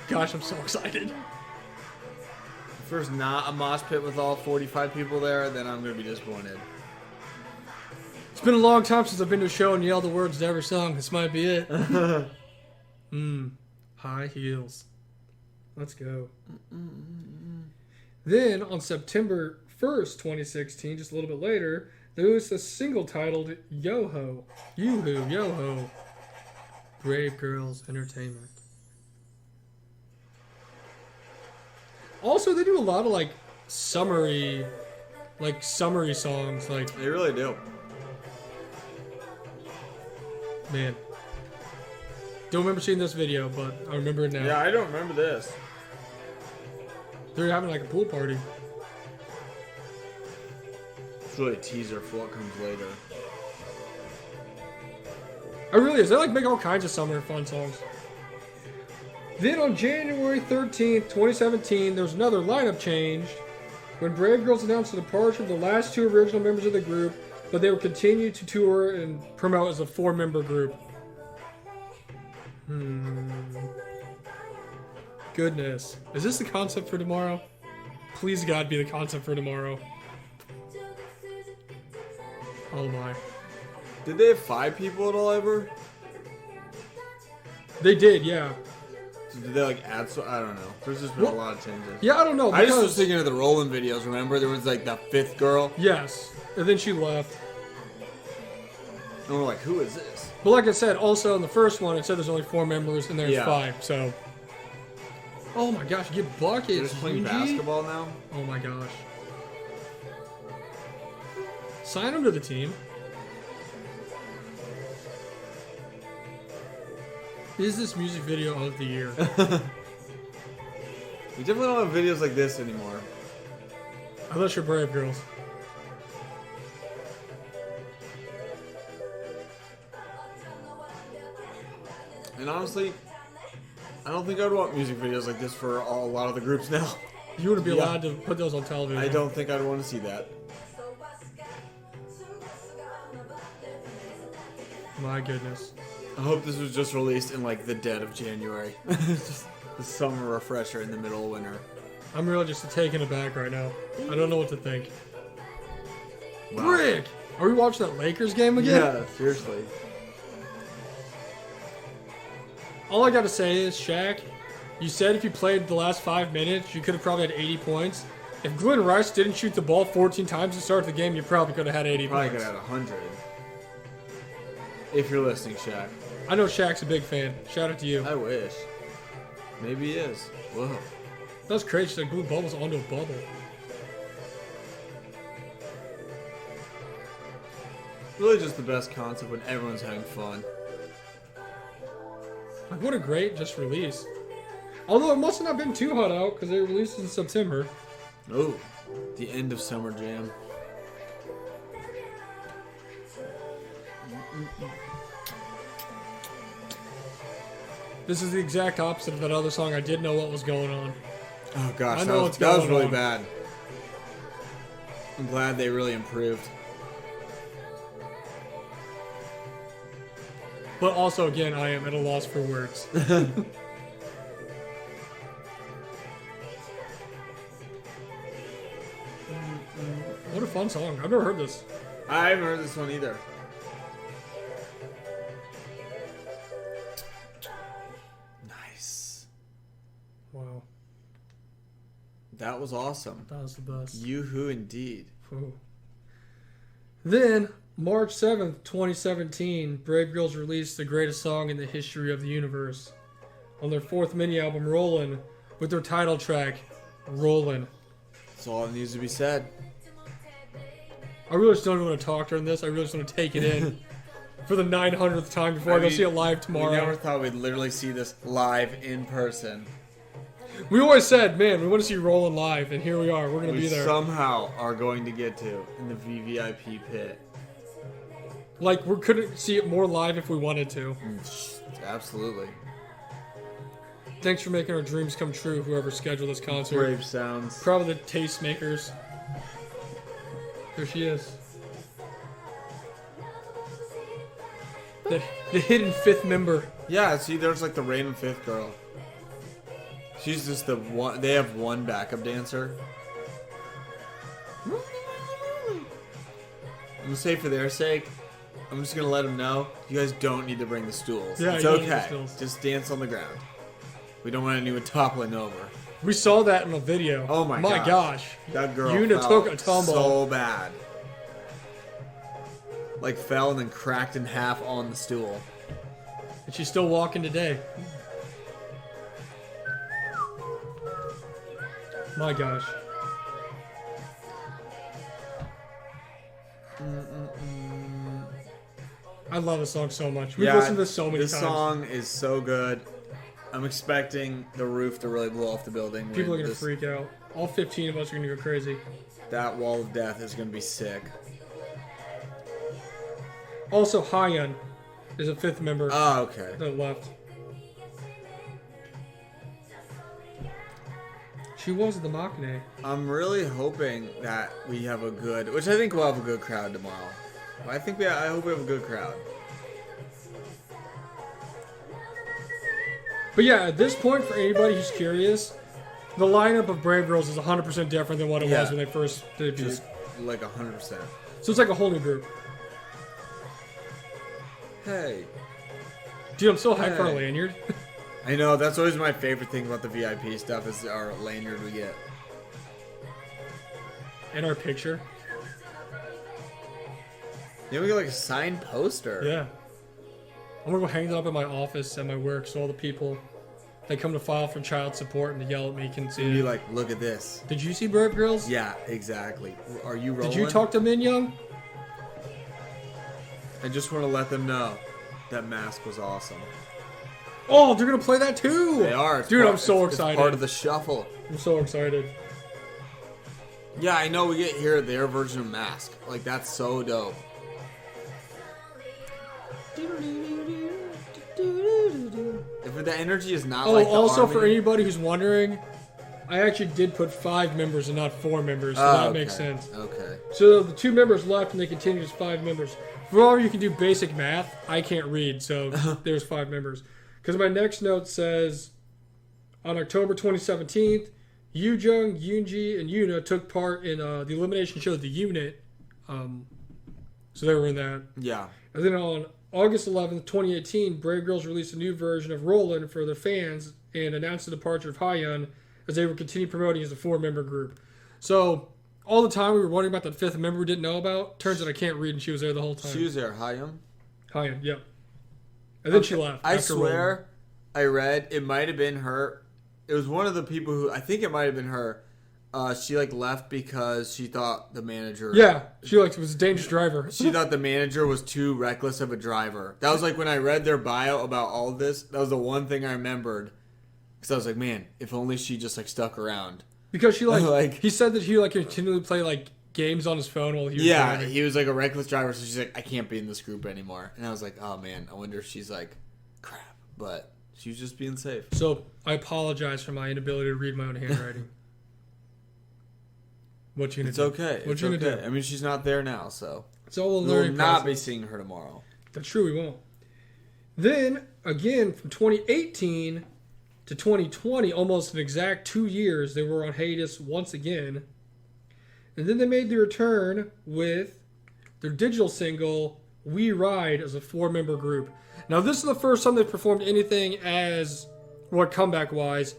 Gosh, I'm so excited. If there's not a mosh pit with all 45 people there, then I'm going to be disappointed. It's been a long time since I've been to a show and yelled the words to every song. This might be it. High heels. Let's go. Then, on September 1st, 2016, just a little bit later, there was a single titled Yo-Ho. Yoo-Hoo, Yo-Ho. Brave Girls Entertainment. Also, they do a lot of, like, summery songs. Like, They really do. man. Don't remember seeing this video, but I remember it now. Yeah, I don't remember this. They're having, like, a pool party. It's really a teaser for what comes later. It really is. They, like, make all kinds of summer fun songs. Then on January 13th, 2017, there was another lineup change when Brave Girls announced the departure of the last two original members of the group, but they would continue to tour and promote as a 4-member group. Goodness. Is this the concept for tomorrow? Please God be the concept for tomorrow. Oh my. Did they have 5 people at all ever? They did, yeah. So did they like add? I don't know. There's just been a lot of changes. Yeah, I don't know. I just was thinking of the Rollin videos. Remember, there was like the 5th girl. Yes, and then she left. And we're like, who is this? But like I said, also in the first one, it said there's only 4 members, and there's Yeah. 5. So, oh my gosh, you get buckets. They're just playing Yuji. basketball now. Oh my gosh. Sign him to the team. Is this music video of the year? We definitely don't have videos like this anymore. Unless you're Brave Girls. And honestly, I don't think I'd want music videos like this for a lot of the groups now. You wouldn't be Yeah. allowed to put those on television. I don't think I'd want to see that. My goodness. I hope this was just released in like the dead of January. Just the summer refresher in the middle of winter. I'm really just taken aback right now. I don't know what to think. Wow. Brick! Are we watching that Lakers game again? Yeah, seriously. All I gotta say is, Shaq, you said if you played the last 5 minutes, you could have probably had 80 points. If Glenn Rice didn't shoot the ball 14 times to start the game, you probably could have had 80 Probably points. could have had 100. If you're listening, Shaq. I know Shaq's a big fan. Shout out to you. I wish. Maybe he is. Whoa. That was crazy. She like, blew bubbles onto a bubble. Really just the best concept when everyone's having fun. Like, what a great just release. Although it must have not been too hot out because they released in September. Oh, the end of Summer Jam. This is the exact opposite of that other song. I did know what was going on. Oh gosh, I that know was, what's that was going really on. bad. I'm glad they really improved. But also, again, I am at a loss for words. What a fun song. I've never heard this. I haven't heard this one either. Nice. Wow. That was awesome. That was the best. Yoo-hoo indeed. Whew. Then, March 7th, 2017, Brave Girls released the greatest song in the history of the universe on their 4th mini-album, Rollin, with their title track, Rollin. That's all that needs to be said. I really just don't want to talk during this. I really just want to take it in for the 900th time before I go see it live tomorrow. We never thought we'd literally see this live in person. We always said, man, we want to see Rollin live, and here we are. We're going to We be there. somehow are going to get to in the VVIP pit. Like, we couldn't see it more live if we wanted to. Absolutely. Thanks for making our dreams come true, whoever scheduled this concert. Brave sounds. Probably the tastemakers. There she is. The hidden fifth member. Yeah, see, there's like the random fifth girl. She's just the one. They have one backup dancer. I'm gonna say for their sake, I'm just gonna let them know you guys don't need to bring the stools. Yeah, it's you don't need the okay. stools. Just dance on the ground. We don't want anyone toppling over. We saw that in a video. Oh my gosh. That girl Yuna fell took a tumble. so bad. Like fell and then cracked in half on the stool. And she's still walking today. My gosh. I love this song so much. We've listened to this so many times. This song is so good. I'm expecting the roof to really blow off the building. People are going to freak out. All 15 of us are going to go crazy. That wall of death is going to be sick. Also, Hyun is a fifth member. Oh, okay. That left. She was the Machine. I'm really hoping that we have a good, which I think we'll have a good crowd tomorrow. I hope we have a good crowd. But yeah, at this point, for anybody who's curious, the lineup of Brave Girls is 100% different than what it was when they first debuted. Just like 100%. So it's like a whole new group. Hey. Dude, I'm so hyped for our lanyard. I know, that's always my favorite thing about the VIP stuff is our lanyard we get. And our picture. Yeah, we get like a signed poster. Yeah. I'm gonna go hang that up in my office at my work so all the people that come to file for child support and they yell at me can see And it. be like, look at this. Did you see Brave Girls? Yeah, exactly. Are you rolling? Did you talk to Min Young? I just want to let them know that mask was awesome. Oh, they're gonna play that too! They are. Dude, I'm so excited. It's part of the shuffle. I'm so excited. Yeah, I know we get to hear their version of Mask. Like, that's so dope. If the energy is not like the also army, for anybody who's wondering, I actually did put 5 members and not 4 members, so that makes sense. Okay. So the 2 members left and they continue as 5 members. For all of you can do basic math, I can't read, so there's 5 members. Because my next note says, on October 2017, Yoojung, Yoonji, and Yuna took part in the elimination show The Unit. So they were in that. Yeah. And then on August 11th, 2018, Brave Girls released a new version of Rollin for their fans and announced the departure of Hyun as they would continue promoting as a 4-member group. So all the time we were wondering about that 5th member we didn't know about. Turns out I can't read and she was there the whole time. She was there, Hyun? Hyun, yep. And then she left. I after swear I read it might have been her. It was one of the people who, I think it might have been her. She like left because she thought the manager. Yeah, she was a dangerous driver. She thought the manager was too reckless of a driver. That was like when I read their bio about all of this. That was the one thing I remembered. Because I was like, man, if only she just like stuck around. Because she like he said that he like continually play like games on his phone while he was driving. He was like a reckless driver. So she's like, I can't be in this group anymore. And I was like, oh man, I wonder if she's like, crap. But she was just being safe. So I apologize for my inability to read my own handwriting. What you gonna do? It's okay. What you gonna do? I mean, she's not there now, so it's all a we'll learning not process. be seeing her tomorrow. That's true. We won't. Then again, from 2018 to 2020, almost an exact 2 years, they were on hiatus once again, and then they made their return with their digital single "We Ride" as a 4-member group. Now, this is the first time they've performed anything as, what comeback-wise,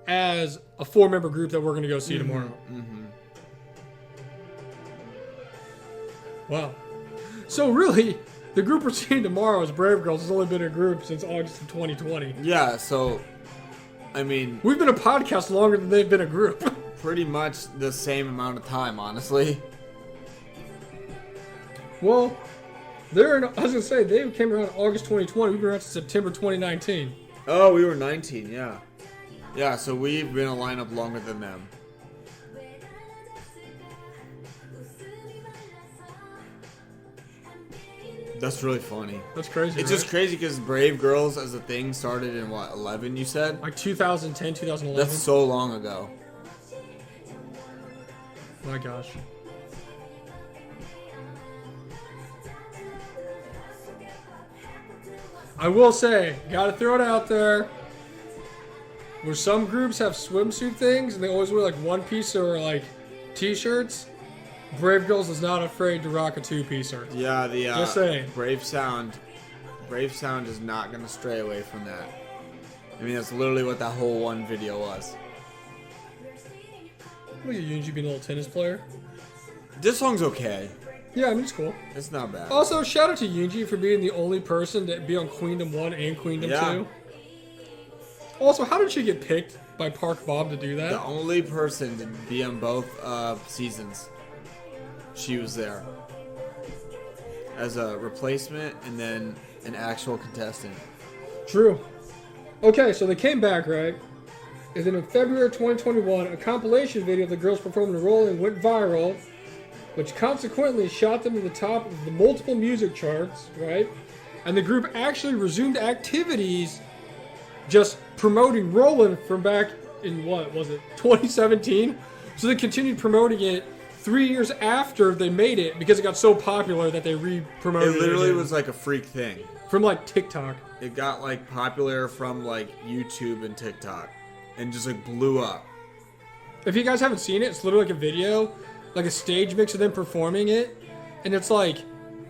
as a 4-member group that we're going to go see tomorrow. Mm-hmm. Wow. So really, the group we're seeing tomorrow is Brave Girls. Has only been a group since August of 2020. Yeah, so, I mean... We've been a podcast longer than they've been a group. Pretty much the same amount of time, honestly. Well, I was going to say, they came around August 2020. We've been around since September 2019. Oh, we were 19, yeah. Yeah, so we've been a lineup longer than them. That's really funny. That's crazy. It's just crazy because Brave Girls as a thing started in what, 11 you said? Like 2010, 2011. That's so long ago. My gosh. I will say, gotta throw it out there. Where some groups have swimsuit things and they always wear like one piece or like t-shirts, Brave Girls is not afraid to rock a two-piecer. Yeah, the Just saying. Brave Sound is not gonna stray away from that. I mean, that's literally what that whole one video was. Look at Yoonji being a little tennis player. This song's okay. Yeah, I mean, it's cool. It's not bad. Also, shout out to Yoonji for being the only person to be on Queendom 1 and Queendom 2. Also, how did she get picked by Park Bob to do that? The only person to be on both seasons. She was there. As a replacement and then an actual contestant. True. Okay, so they came back, right? And then in February 2021, a compilation video of the girls performing Rollin went viral, which consequently shot them to the top of the multiple music charts, right? And the group actually resumed activities just promoting Rollin from back in, what was it, 2017? So they continued promoting it 3 years after they made it because it got so popular that they re-promoted it. It literally again. was like a freak thing. From like TikTok. It got like popular from like YouTube and TikTok. And just like blew up. If you guys haven't seen it, it's literally like a video, like a stage mix of them performing it, and it's like,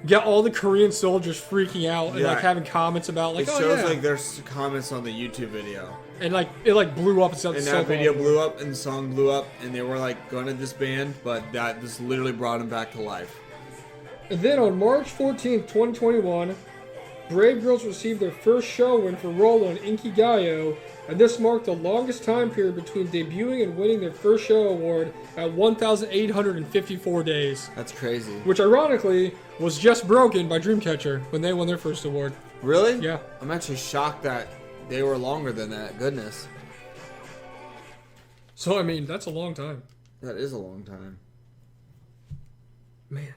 get all the Korean soldiers freaking out and like having comments about like, it shows like there's comments on the YouTube video. And like it like blew up and And that video blew up and the song blew up and they were like going to this band, but this literally brought them back to life. And then on March 14th, 2021, Brave Girls received their first show win for Rollin Inkigayo, and this marked the longest time period between debuting and winning their first show award at 1,854 days. That's crazy. Which ironically was just broken by Dreamcatcher when they won their first award. Really? Yeah. I'm actually shocked that they were longer than that. Goodness. So, I mean, that's a long time. That is a long time. Man.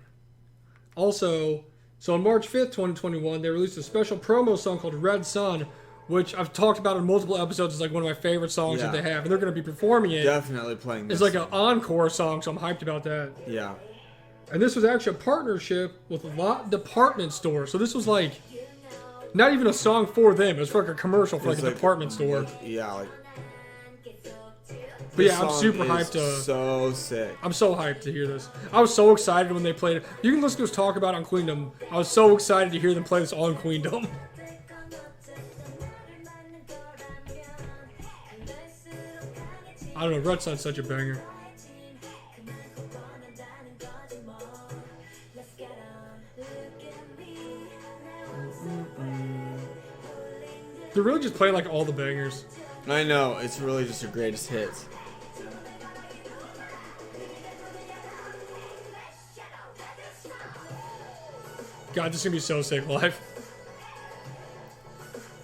Also, so on March 5th, 2021, they released a special promo song called Red Sun, which I've talked about in multiple episodes. It's like one of my favorite songs that they have, and they're going to be performing it. Definitely playing this. It's like an encore song, so I'm hyped about that. Yeah. And this was actually a partnership with Lot Department Store. So this was like not even a song for them. It was for like a commercial for like a department store. Yeah, like. But yeah, I'm super hyped to. So sick. I'm so hyped to hear this. I was so excited when they played it. You can listen to us talk about it on Queendom. I was so excited to hear them play this on Queendom. I don't know, Red Sun's such a banger. They're really just playing like all the bangers. I know, it's really just their greatest hits. God, this is gonna be so sick live.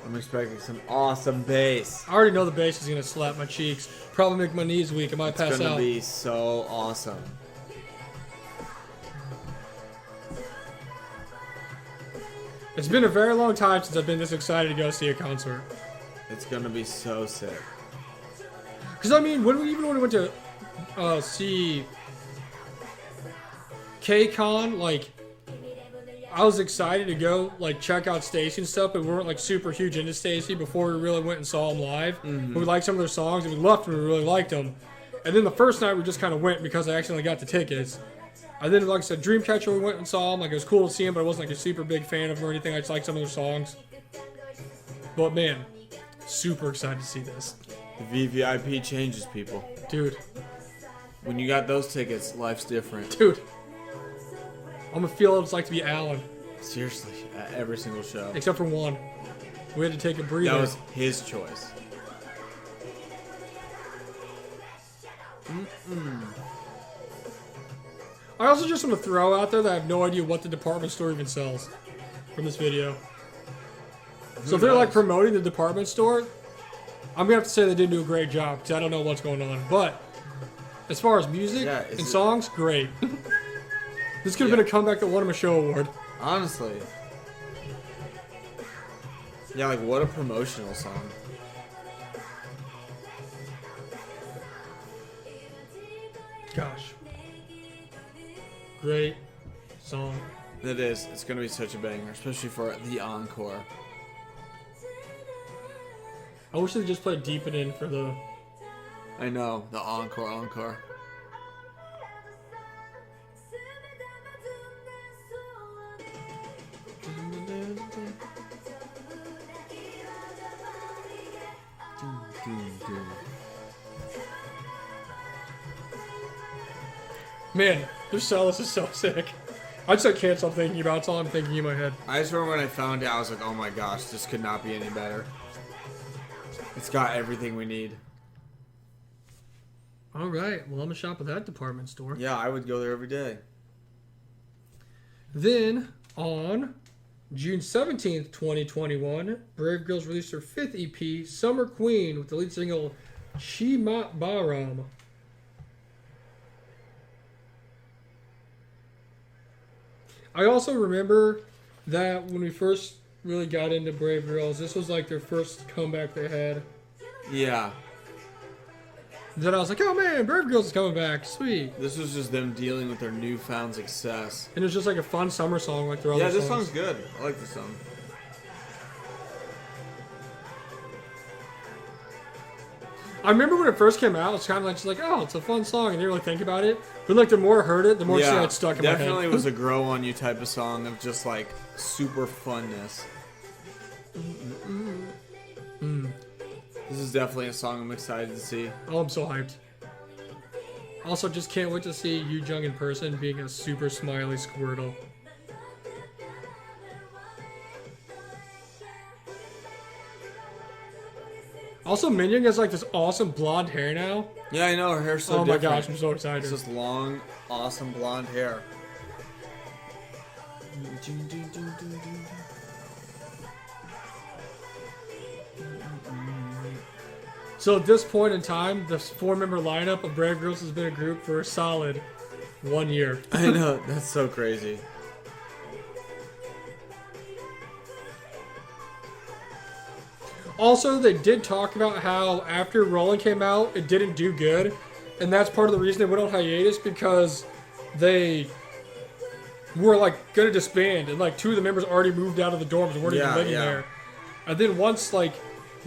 I'm expecting some awesome bass. I already know the bass is gonna slap my cheeks. Probably make my knees weak. I might pass out. It's gonna be so awesome. It's been a very long time since I've been this excited to go see a concert. It's gonna be so sick. Because I mean, when we went to see K-Con, like I was excited to go like check out Stacey and stuff, but we weren't like super huge into Stacey before we really went and saw them live. But we liked some of their songs and we loved them and we really liked them. And then the first night we just kind of went because I accidentally got the tickets. And then, like I said, Dreamcatcher, we went and saw him. Like, it was cool to see him, but I wasn't, like, a super big fan of him or anything. I just liked some of their songs. But, man, super excited to see this. The VVIP changes people. Dude. When you got those tickets, life's different. Dude. I'm going to feel what it's like to be Alan. Seriously, at every single show. Except for one. We had to take a breather. That was his choice. I also just want to throw out there that I have no idea what the department store even sells from this video. So if they're like promoting the department store, I'm gonna have to say they didn't do a great job because I don't know what's going on. But as far as music and songs, great. This could have been a comeback that won him a show award. Honestly. Yeah, like what a promotional song. Gosh. Great song. It is. It's going to be such a banger, especially for the encore. I wish they just played Deep It In for the... I know, the encore. Man, their soloist is so sick. I just can't stop thinking about it. That's all I'm thinking in my head. I just remember when I found it, I was like, oh my gosh, this could not be any better. It's got everything we need. All right. Well, I'm going to shop at that department store. Yeah, I would go there every day. Then, on June 17th, 2021, Brave Girls released their 5th EP, Summer Queen, with the lead single Chimat Baram. I also remember that when we first really got into Brave Girls, this was like their first comeback they had. Yeah. Then I was like, oh man, Brave Girls is coming back. Sweet. This was just them dealing with their newfound success. And it was just like a fun summer song like their other songs. Yeah, this song's good. I like this song. I remember when it first came out, it's kind of like, just like, oh, it's a fun song, and you didn't really think about it. But like the more I heard it, the more it stuck in my head. Definitely was a grow on you type of song of just like super funness. This is definitely a song I'm excited to see. Oh, I'm so hyped. Also, just can't wait to see Yu Jung in person being a super smiley Squirtle. Also, Minyoung has like this awesome blonde hair now. Yeah, I know, her hair's so different. different. My gosh, I'm so excited. It's just long, awesome blonde hair. So at this point in time, the 4-member lineup of Brave Girls has been a group for a solid 1 year. I know, that's so crazy. Also, they did talk about how after Rollin came out, it didn't do good. And that's part of the reason they went on hiatus, because they were like going to disband. And like 2 of the members already moved out of the dorms and weren't even living there. And then once like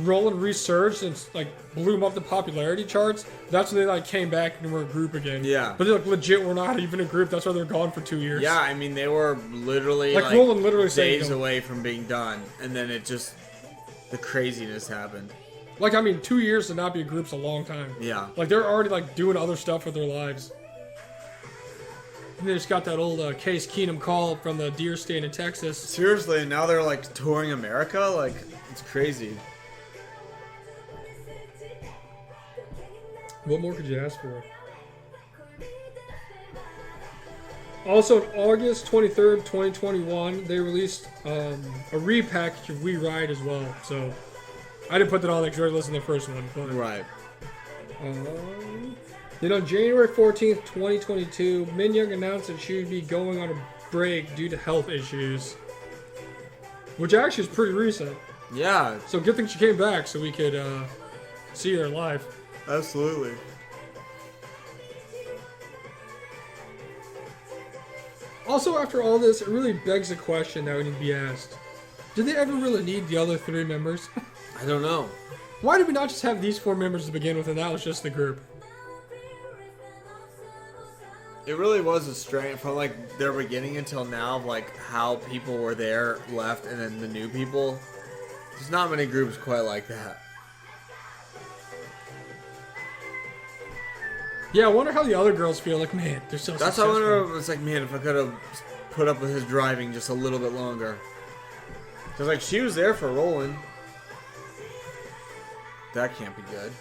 Rollin resurged and like blew them up the popularity charts, that's when they like came back and were a group again. Yeah. But they like legit were not even a group. That's why they're gone for 2 years. Yeah, I mean, they were literally like Rollin literally days away from being done. And then it just... the craziness happened. Like, I mean, 2 years to not be a group's a long time. Yeah. Like, they're already, like, doing other stuff with their lives. And they just got that old Case Keenum call from the deer stand in Texas. Seriously, now they're, like, touring America? Like, it's crazy. What more could you ask for? Also, on August 23rd, 2021, they released a repackage of We Ride as well. So, I didn't put that on because I already listened to the first one. But, Right. Then on January 14th, 2022, Minyoung announced that she would be going on a break due to health issues. Which actually is pretty recent. Yeah. So, good thing she came back so we could see her live. Absolutely. Also, after all this, it really begs a question that would need to be asked. Did they ever really need the other 3 members? I don't know. Why did we not just have these 4 members to begin with and that was just the group? It really was a strain from, like, their beginning until now of, like, how people were there, left, and then the new people. There's not many groups quite like that. Yeah, I wonder how the other girls feel. Like, man, they're so That's successful. how I wonder. It's like, man, if I could have put up with his driving just a little bit longer. Because, like, she was there for Rollin. That can't be good.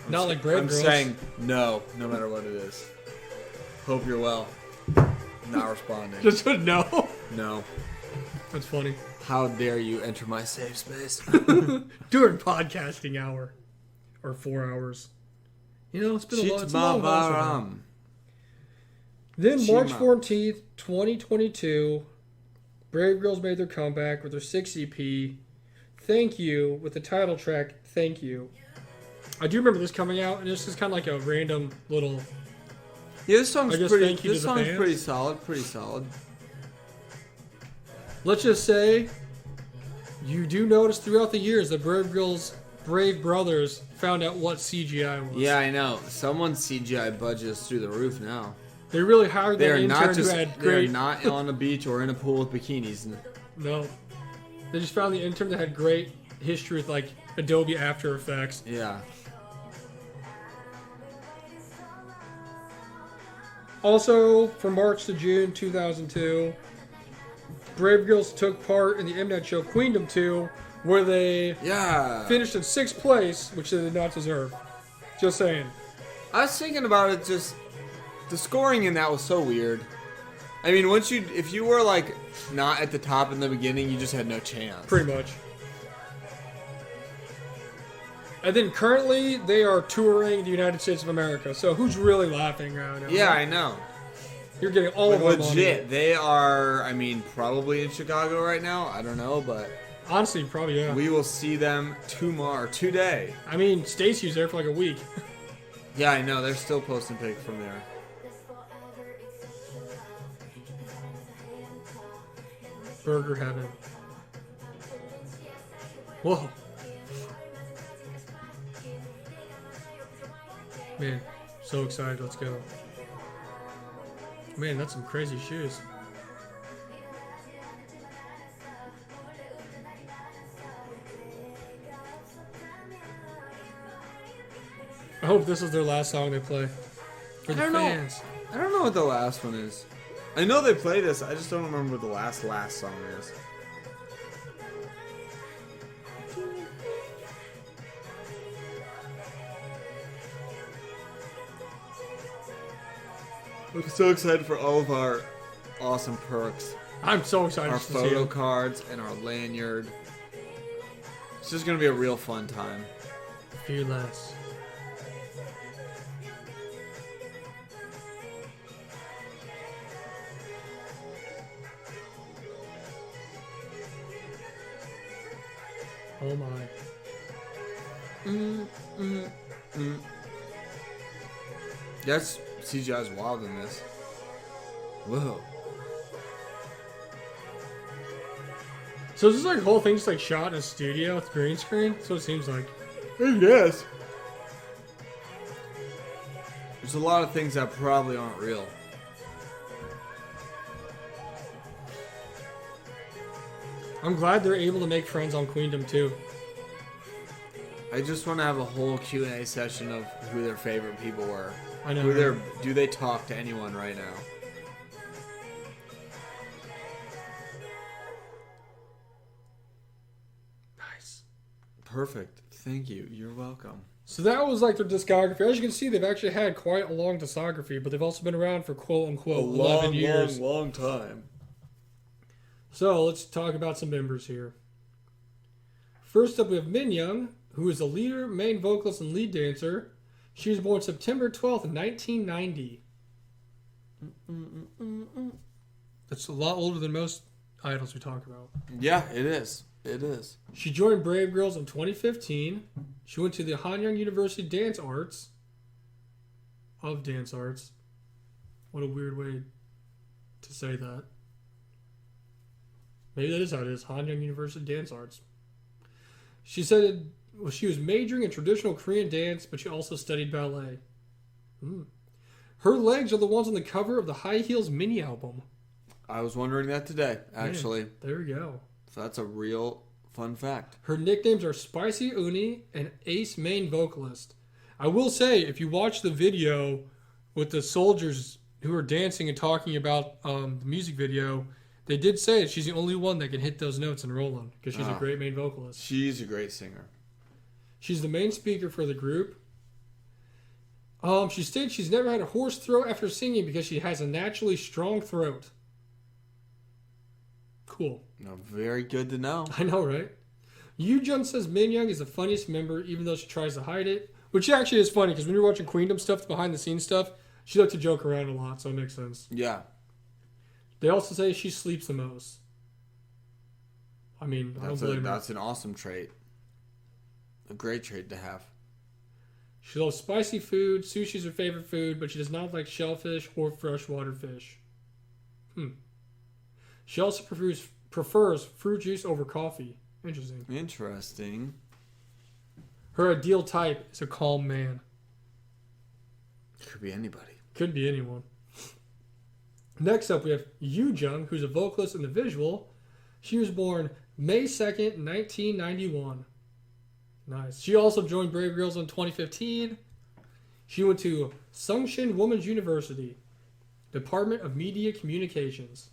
Not like Brave Girls. I'm saying no matter what it is. Hope you're well. Not responding. Just a no? No. That's funny. How dare you enter my safe space? During podcasting hour. Or 4 hours. You know, it's been a long time. Then March 14th, 2022, Brave Girls made their comeback with their 6th EP, Thank You, with the title track, Thank You. I do remember this coming out, and this is kind of like a random little... Yeah, this song's pretty solid, Let's just say, You do notice throughout the years that Brave Brothers found out what CGI was. Yeah, I know. Someone's CGI budget is through the roof now. They really hired that intern who had They're great... not on a beach or in a pool with bikinis. No. They just found the intern that had great history with, like, Adobe After Effects. Yeah. Also, from March to June 2002, Brave Girls took part in the Mnet show Queendom 2, where they finished in 6th place, which they did not deserve. Just saying. I was thinking about it, just the scoring in that was so weird. I mean, if you were like not at the top in the beginning, you just had no chance. Pretty much. And then currently, they are touring the United States of America. So who's really laughing right now? Yeah, I know. You're getting all of them legit. on They are, I mean, probably in Chicago right now. I don't know, but honestly, probably, yeah. We will see them today. I mean, Stacy's there for like a week. Yeah, I know. They're still posting pics from there. Burger heaven. Whoa. Man, so excited. Let's go. Man, that's some crazy shoes. I hope this is their last song they play. For the fans. I don't know what the last one is. I know they play this. I just don't remember what the last song is. I'm so excited for all of our awesome perks. I'm so excited our to see photo them. cards and our lanyard. It's just going to be a real fun time. Fearless. Oh my. That's CGI's wild in this. Whoa. So is this like whole thing just like shot in a studio with green screen? That's what it seems like. I guess. There's a lot of things that probably aren't real. I'm glad they're able to make friends on Queendom too. I just want to have a whole Q&A session of who their favorite people were. I know. Do they talk to anyone right now? Nice. Perfect. Thank you. You're welcome. So that was like their discography. As you can see, they've actually had quite a long discography, but they've also been around for quote-unquote 11 years. long time. So let's talk about some members here. First up, we have Min Young, who is the leader, main vocalist, and lead dancer. She was born September 12th, 1990. That's a lot older than most idols we talk about. Yeah, it is. It is. She joined Brave Girls in 2015. She went to the Hanyang University Dance Arts. Of Dance Arts. What a weird way to say that. Maybe that is how it is. Hanyang University Dance Arts. She said she was majoring in traditional Korean dance, but she also studied ballet. Her legs are the ones on the cover of the High Heels mini album. I was wondering that today, actually. Man, there we go. So that's a real fun fact. Her nicknames are Spicy Uni and Ace Main Vocalist. I will say, if you watch the video with the soldiers who are dancing and talking about the music video, they did say that she's the only one that can hit those notes in Rollin because she's a great main vocalist. She's a great singer. She's the main speaker for the group. She states she's never had a hoarse throat after singing because she has a naturally strong throat. Cool. No, very good to know. I know, right? Yoojun says Min Young is the funniest member, even though she tries to hide it. Which actually is funny, because when you're watching Queendom stuff, behind the scenes stuff, she likes to joke around a lot, so it makes sense. Yeah. They also say she sleeps the most. I mean, I don't blame her. That's an awesome trait. A great trait to have. She loves spicy food. Sushi's her favorite food, but she does not like shellfish or freshwater fish. She also prefers fruit juice over coffee. Interesting. Interesting. Her ideal type is a calm man. Could be anybody. Could be anyone. Next up, we have Yoo Jung, who's a vocalist in the visual. She was born May 2nd, 1991. Nice. She also joined Brave Girls in 2015. She went to Sungshin Women's University, Department of Media Communications.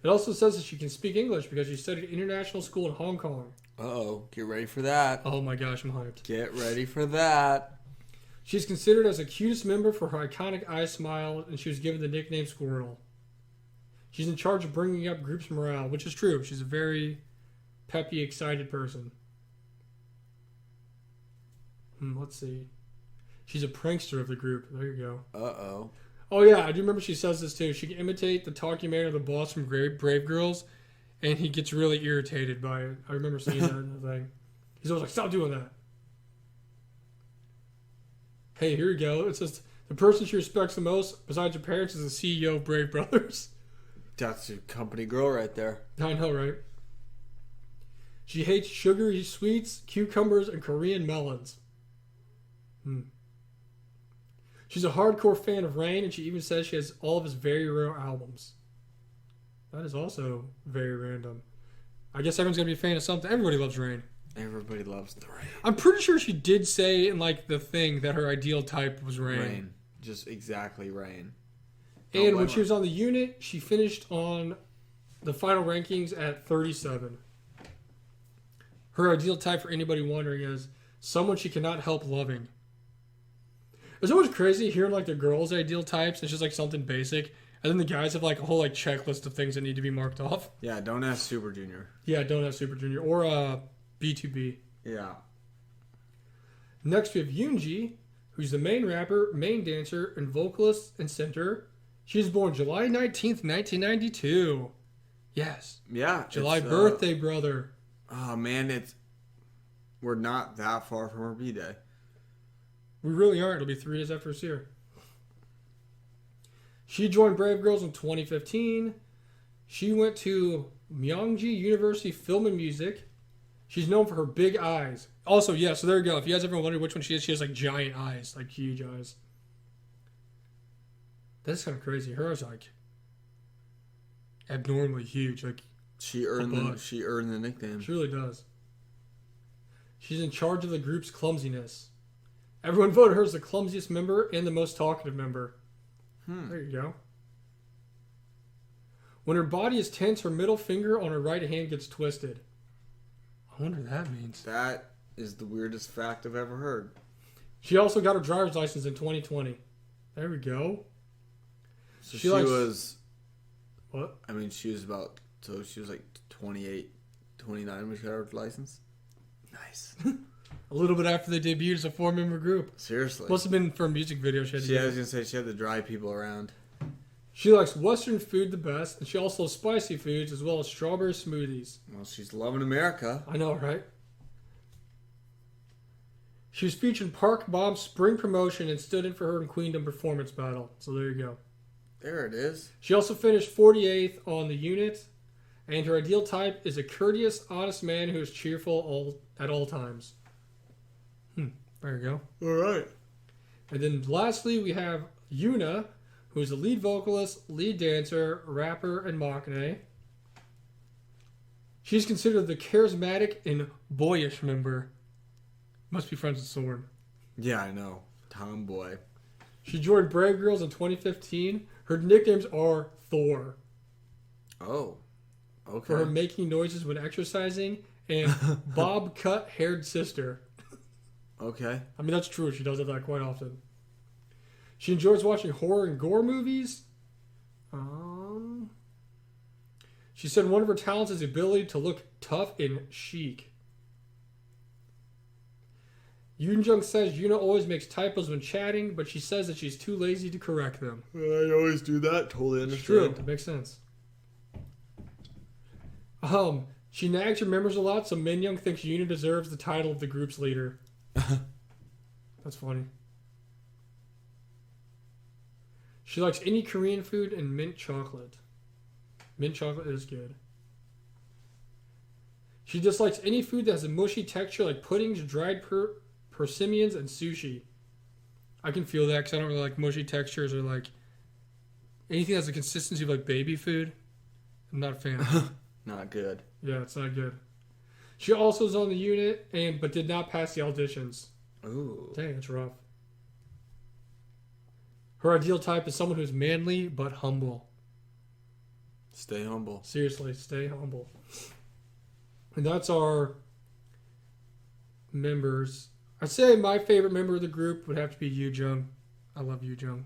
It also says that she can speak English because she studied international school in Hong Kong. Uh-oh. Get ready for that. Oh my gosh, I'm hyped. Get ready for that. She's considered as the cutest member for her iconic eye smile, and she was given the nickname Squirrel. She's in charge of bringing up groups' morale, which is true. She's a very peppy, excited person. Let's see. She's a prankster of the group. There you go. Uh-oh. Oh, yeah, I do remember she says this, too. She can imitate the talking man of the boss from Brave Girls, and he gets really irritated by it. I remember seeing that in the thing. He's always like, stop doing that. Hey, here you go. It says, the person she respects the most, besides her parents, is the CEO of Brave Brothers. That's a company girl right there. I know, right? She hates sugary sweets, cucumbers, and Korean melons. She's a hardcore fan of Rain, and she even says she has all of his very rare albums. That is also very random. I guess everyone's going to be a fan of something. Everybody loves Rain. Everybody loves the Rain. I'm pretty sure she did say in like the thing that her ideal type was Rain. Rain. Just exactly Rain. And when she was on the unit, she finished on the final rankings at 37. Her ideal type, for anybody wondering, is someone she cannot help loving. It's always crazy hearing like the girls' ideal types. It's just like something basic. And then the guys have like a whole like checklist of things that need to be marked off. Yeah, don't ask Super Junior. Yeah, don't have Super Junior. Or B2B. Yeah. Next we have Yoonji, who's the main rapper, main dancer, and vocalist and center. She was born July 19th, 1992. Yes. Yeah. July birthday, brother. Oh, man, we're not that far from her B-Day. We really aren't. It'll be 3 days after it's here. She joined Brave Girls in 2015. She went to Myeongji University Film and Music. She's known for her big eyes. Also, yeah, so there you go. If you guys ever wondered which one she is, she has like giant eyes, like huge eyes. That's kind of crazy. Hers like abnormally huge. Like she earned the nickname. She really does. She's in charge of the group's clumsiness. Everyone voted her as the clumsiest member and the most talkative member. There you go. When her body is tense, her middle finger on her right hand gets twisted. I wonder what that means. That is the weirdest fact I've ever heard. She also got her driver's license in 2020. There we go. So she was... What? I mean, she was like 28, 29 when she got her license. Nice. A little bit after they debuted as a 4-member group. Seriously. Must have been for a music video she had to do. I was going to say, she had to drive people around. She likes Western food the best, and she also loves spicy foods as well as strawberry smoothies. Well, she's loving America. I know, right? She was featured in Park Bom's spring promotion and stood in for her in Queendom performance battle. So there you go. There it is. She also finished 48th on the unit, and her ideal type is a courteous, honest man who is cheerful at all times. There you go. All right. And then lastly, we have Yuna, who is the lead vocalist, lead dancer, rapper, and maknae. She's considered the charismatic and boyish member. Must be friends with Sword. Yeah, I know. Tomboy. She joined Brave Girls in 2015. Her nicknames are Thor. Oh, okay. For her making noises when exercising, and Bob Cut Haired Sister. Okay. I mean, that's true. She does that quite often. She enjoys watching horror and gore movies. She said one of her talents is the ability to look tough and chic. Yoonjung says Yuna always makes typos when chatting, but she says that she's too lazy to correct them. I always do that. Totally understand. It's true. It makes sense. She nags her members a lot, so Minyoung thinks Yuna deserves the title of the group's leader. That's funny. She likes any Korean food and mint chocolate. Mint chocolate is good. She dislikes any food that has a mushy texture like puddings, dried persimmons, and sushi. I can feel that because I don't really like mushy textures or like anything that has the consistency of like baby food. I'm not a fan. Not good. Yeah, it's not good. She also is on the unit but did not pass the auditions. Ooh. Dang, that's rough. Her ideal type is someone who's manly but humble. Stay humble. Seriously, stay humble. And that's our members. I'd say my favorite member of the group would have to be Yoo Jung. I love Yoo Jung.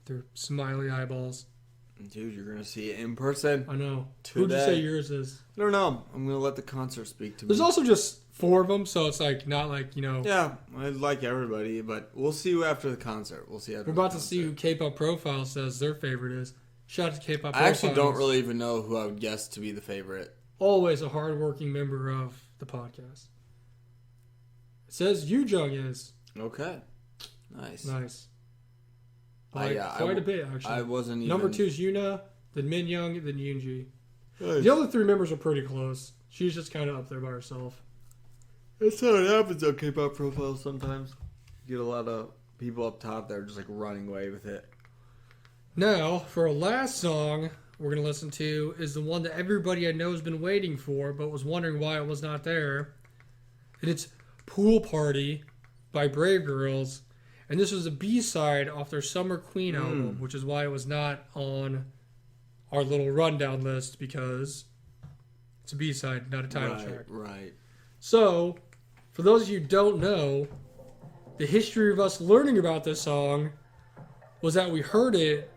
Their smiley eyeballs. Dude, you're going to see it in person. I know. Today. Who'd you say yours is? I don't know. I'm going to let the concert speak to me. There's also just 4 of them, so it's like not like, you know. Yeah, I like everybody, but we'll see you after the concert. We'll see. We're about to see who Kpop Profile says their favorite is. Shout out to Kpop Profile. I actually don't really even know who I would guess to be the favorite. Always a hardworking member of the podcast. It says Yoo Jung is. Okay. Nice. Nice. Yeah, quite a bit, actually. I wasn't even... Number 2 is Yuna, then Min Young, then Yoonji. Nice. The other 3 members are pretty close. She's just kind of up there by herself. That's how it happens on K-pop profiles sometimes. You get a lot of people up top that are just like running away with it. Now, for our last song we're going to listen to is the one that everybody I know has been waiting for, but was wondering why it was not there. And it's Pool Party by Brave Girls. And this was a B-side off their Summer Queen album, which is why it was not on our little rundown list, because it's a B-side, not a title track. Right. So, for those of you who don't know, the history of us learning about this song was that we heard it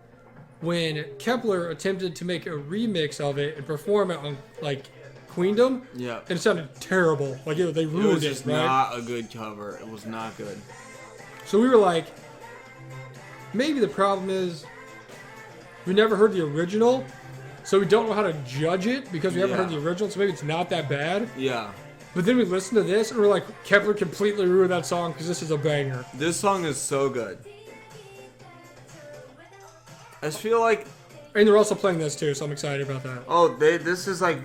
when Kepler attempted to make a remix of it and perform it on, like, Queendom. Yeah. And it sounded terrible. Like, they ruined it, It was just right? not a good cover. It was not good. So we were like, maybe the problem is we never heard the original, so we don't know how to judge it because we haven't heard the original, so maybe it's not that bad. Yeah. But then we listened to this and we're like, Kepler completely ruined that song because this is a banger. This song is so good. I just feel like... And they're also playing this too, so I'm excited about that. Oh, this is like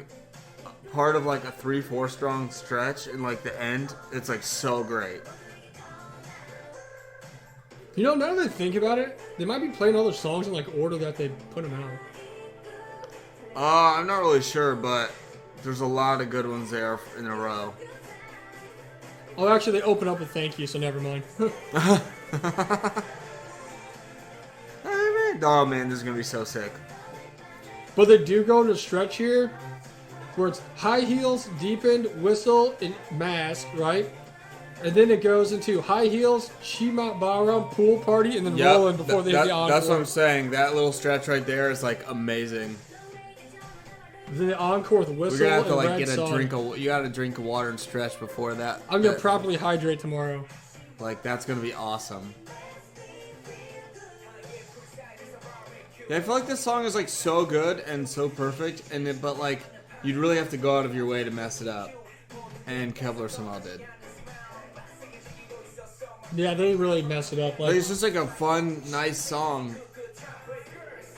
part of like a 3-4 strong stretch, and like the end, it's like so great. You know, now that I think about it, they might be playing all their songs in like order that they put them out. I'm not really sure, but there's a lot of good ones there in a row. Oh, actually, they open up with thank you, so never mind. Oh man, this is gonna be so sick. But they do go into a stretch here where it's high heels, deepened, whistle, and mask, right? And then it goes into high heels, Shima Baram, Pool Party, and then Rollin before they hit the encore. That's what I'm saying. That little stretch right there is like amazing. Then the encore with whistle. We're gonna have to and like red get a song. drink of. You gotta drink of water and stretch before that. I'm gonna properly hydrate tomorrow. Like that's gonna be awesome. Yeah, I feel like this song is like so good and so perfect, but like you'd really have to go out of your way to mess it up, and Kepler somehow did. Yeah, they really mess it up. Like it's just like a fun, nice song.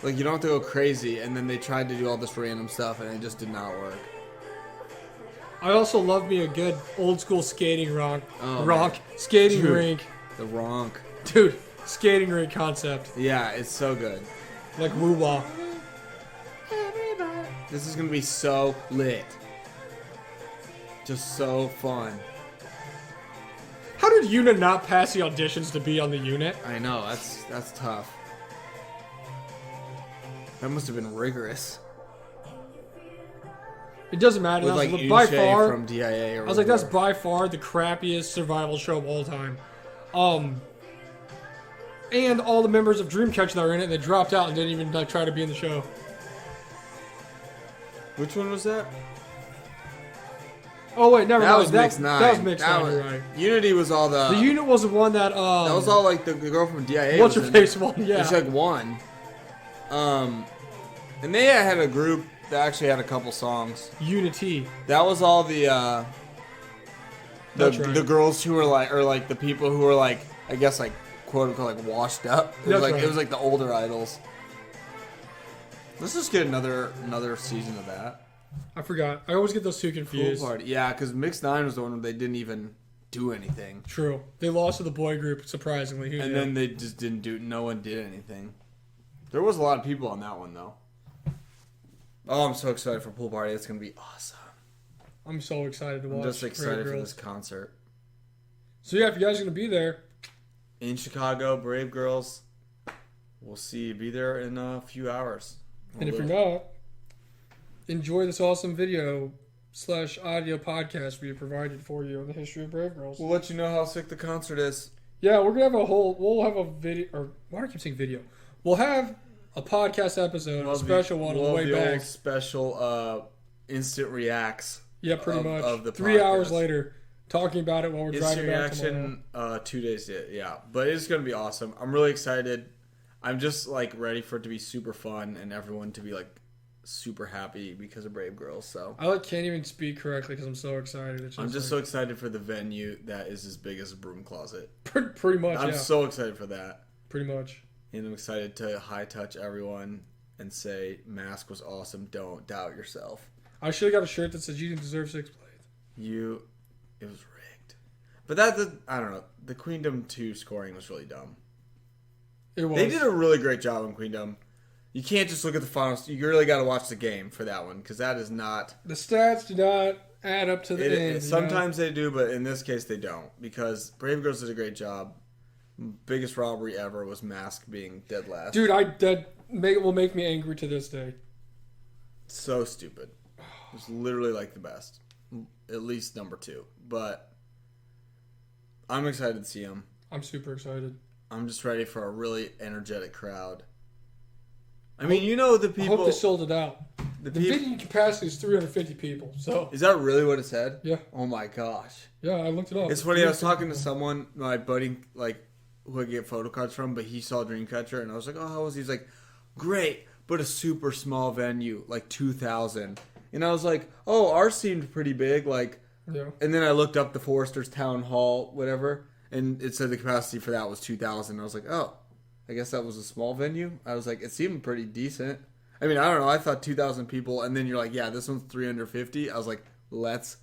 Like you don't have to go crazy, and then they tried to do all this random stuff, and it just did not work. I also love me a good old school skating skating Dude, rink. The ronk. Dude, skating rink concept. Yeah, it's so good. Like woo-wah. This is gonna be so lit. Just so fun. How did Yuna not pass the auditions to be on the unit? I know, that's tough. That must have been rigorous. It doesn't matter. With That like was by Uche far from DIA or I was like, that's whatever. by far the crappiest survival show of all time. And all the members of Dreamcatcher that were in it, they dropped out and didn't even like, try to be in the show. Which one was that? Oh wait, never That mind. was Mix 9. That was Mix That 9, was- you're right. Unity was all the... The unit was the one that... that was all like the girl from DIA. What's was her in face it. one? Yeah. It's like one. And they had a group that actually had a couple songs. Unity. That was all the That's right. the girls who were like, or like the people who were like, I guess like quote unquote like washed up. It was That's like right. it was like the older idols. Let's just get another season of that. I forgot. I always get those two Pool confused. party. Yeah, because Mix 9 was the one where they didn't even do anything. True. They lost to the boy group, surprisingly. Who And knew? then they just didn't do. No one did anything. There was a lot of people on that one though. Oh, I'm so excited for Pool Party. It's gonna be awesome. I'm so excited to watch. I'm just excited Brave for Girls. this concert. So yeah, if you guys are gonna be there, In Chicago, Brave Girls. We'll see you. Be there in a few hours. and if you're not, enjoy this awesome video / audio podcast we have provided for you on the history of Brave Girls. We'll let you know how sick the concert is. Yeah, we're gonna have we'll have a video, or why do I keep saying video? We'll have a podcast episode, a special one on the way back. Special instant reacts. Yeah, pretty of- much. of the 3 hours podcast. later, talking about it while we're Instant driving back tomorrow. reaction 2 days. Yeah, but it's gonna be awesome. I'm really excited. I'm just like ready for it to be super fun and everyone to be like super happy because of Brave Girls. So I can't even speak correctly because I'm so excited. It's I'm just so excited for the venue that is as big as a broom closet. pretty much. I'm Yeah, so excited for that. pretty much. And I'm excited to high touch everyone and say Mask was awesome. Don't doubt yourself. I should have got a shirt that says "You didn't deserve 6th place." It was rigged. But I don't know. The Queendom 2 scoring was really dumb. It was. They did a really great job on Queendom. You can't just look at the finals. You really got to watch the game for that one because that is not. The stats do not add up to the end. Sometimes they do, but in this case they don't because Brave Girls did a great job. Biggest robbery ever was Mask being dead last. Dude, will make me angry to this day. So stupid. It was literally like the best. At least number 2. But I'm excited to see them. I'm super excited. I'm just ready for a really energetic crowd. I mean, you know the I people. hope they sold it out. The The people. venue capacity is 350 people. So Is that really what it said? yeah, Oh my gosh. yeah, I looked it up. It's funny. I was talking to someone, my buddy, like who I get photo cards from, but he saw Dreamcatcher, and I was like, "Oh, how was he?" He's like, "Great, but a super small venue, like 2,000." And I was like, "Oh, ours seemed pretty big." Like, Yeah. and then I looked up the Foresters Town Hall, whatever, and it said the capacity for that was 2,000. I was like, "Oh, I guess that was a small venue." I was like, "It seemed pretty decent." I mean, I don't know. I thought 2,000 people, and then you're like, "Yeah, this one's 350." I was like, "Let's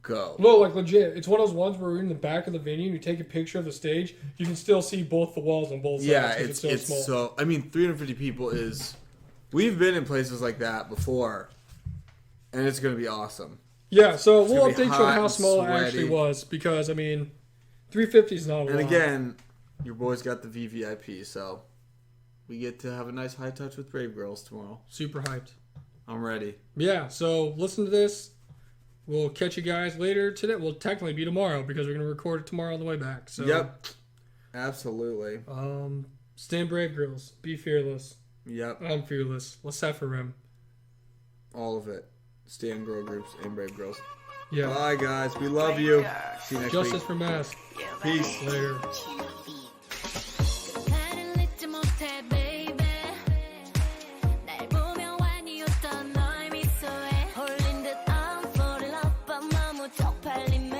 go." No, like legit. It's one of those ones where we're in the back of the venue and you take a picture of the stage. You can still see both the walls on both sides. Yeah, 'Cause it's so small. so. I mean, 350 people is. We've been in places like that before, and it's going to be awesome. Yeah, so It's we'll gonna be update you on hot how and small it sweaty. actually was because I mean, 350 is not a lot. And again, your boys got the VVIP, so we get to have a nice high touch with Brave Girls tomorrow. Super hyped. I'm ready. Yeah, so listen to this. We'll catch you guys later today. We'll technically be tomorrow because we're gonna record it tomorrow on the way back. So Yep, absolutely. Stand brave, girls. Be fearless. Yep, I'm fearless. Let's set for him. all of it. Stand Girl Groups and Brave Girls. Yeah. Bye, guys. We love you. See you next Justice week. for Mask. Peace. Later. 나를 잊지 못해 baby 날 보면 완이 웃던 너의 미소에 홀린 듯 I'm falling off 밤 너무 쪽팔리면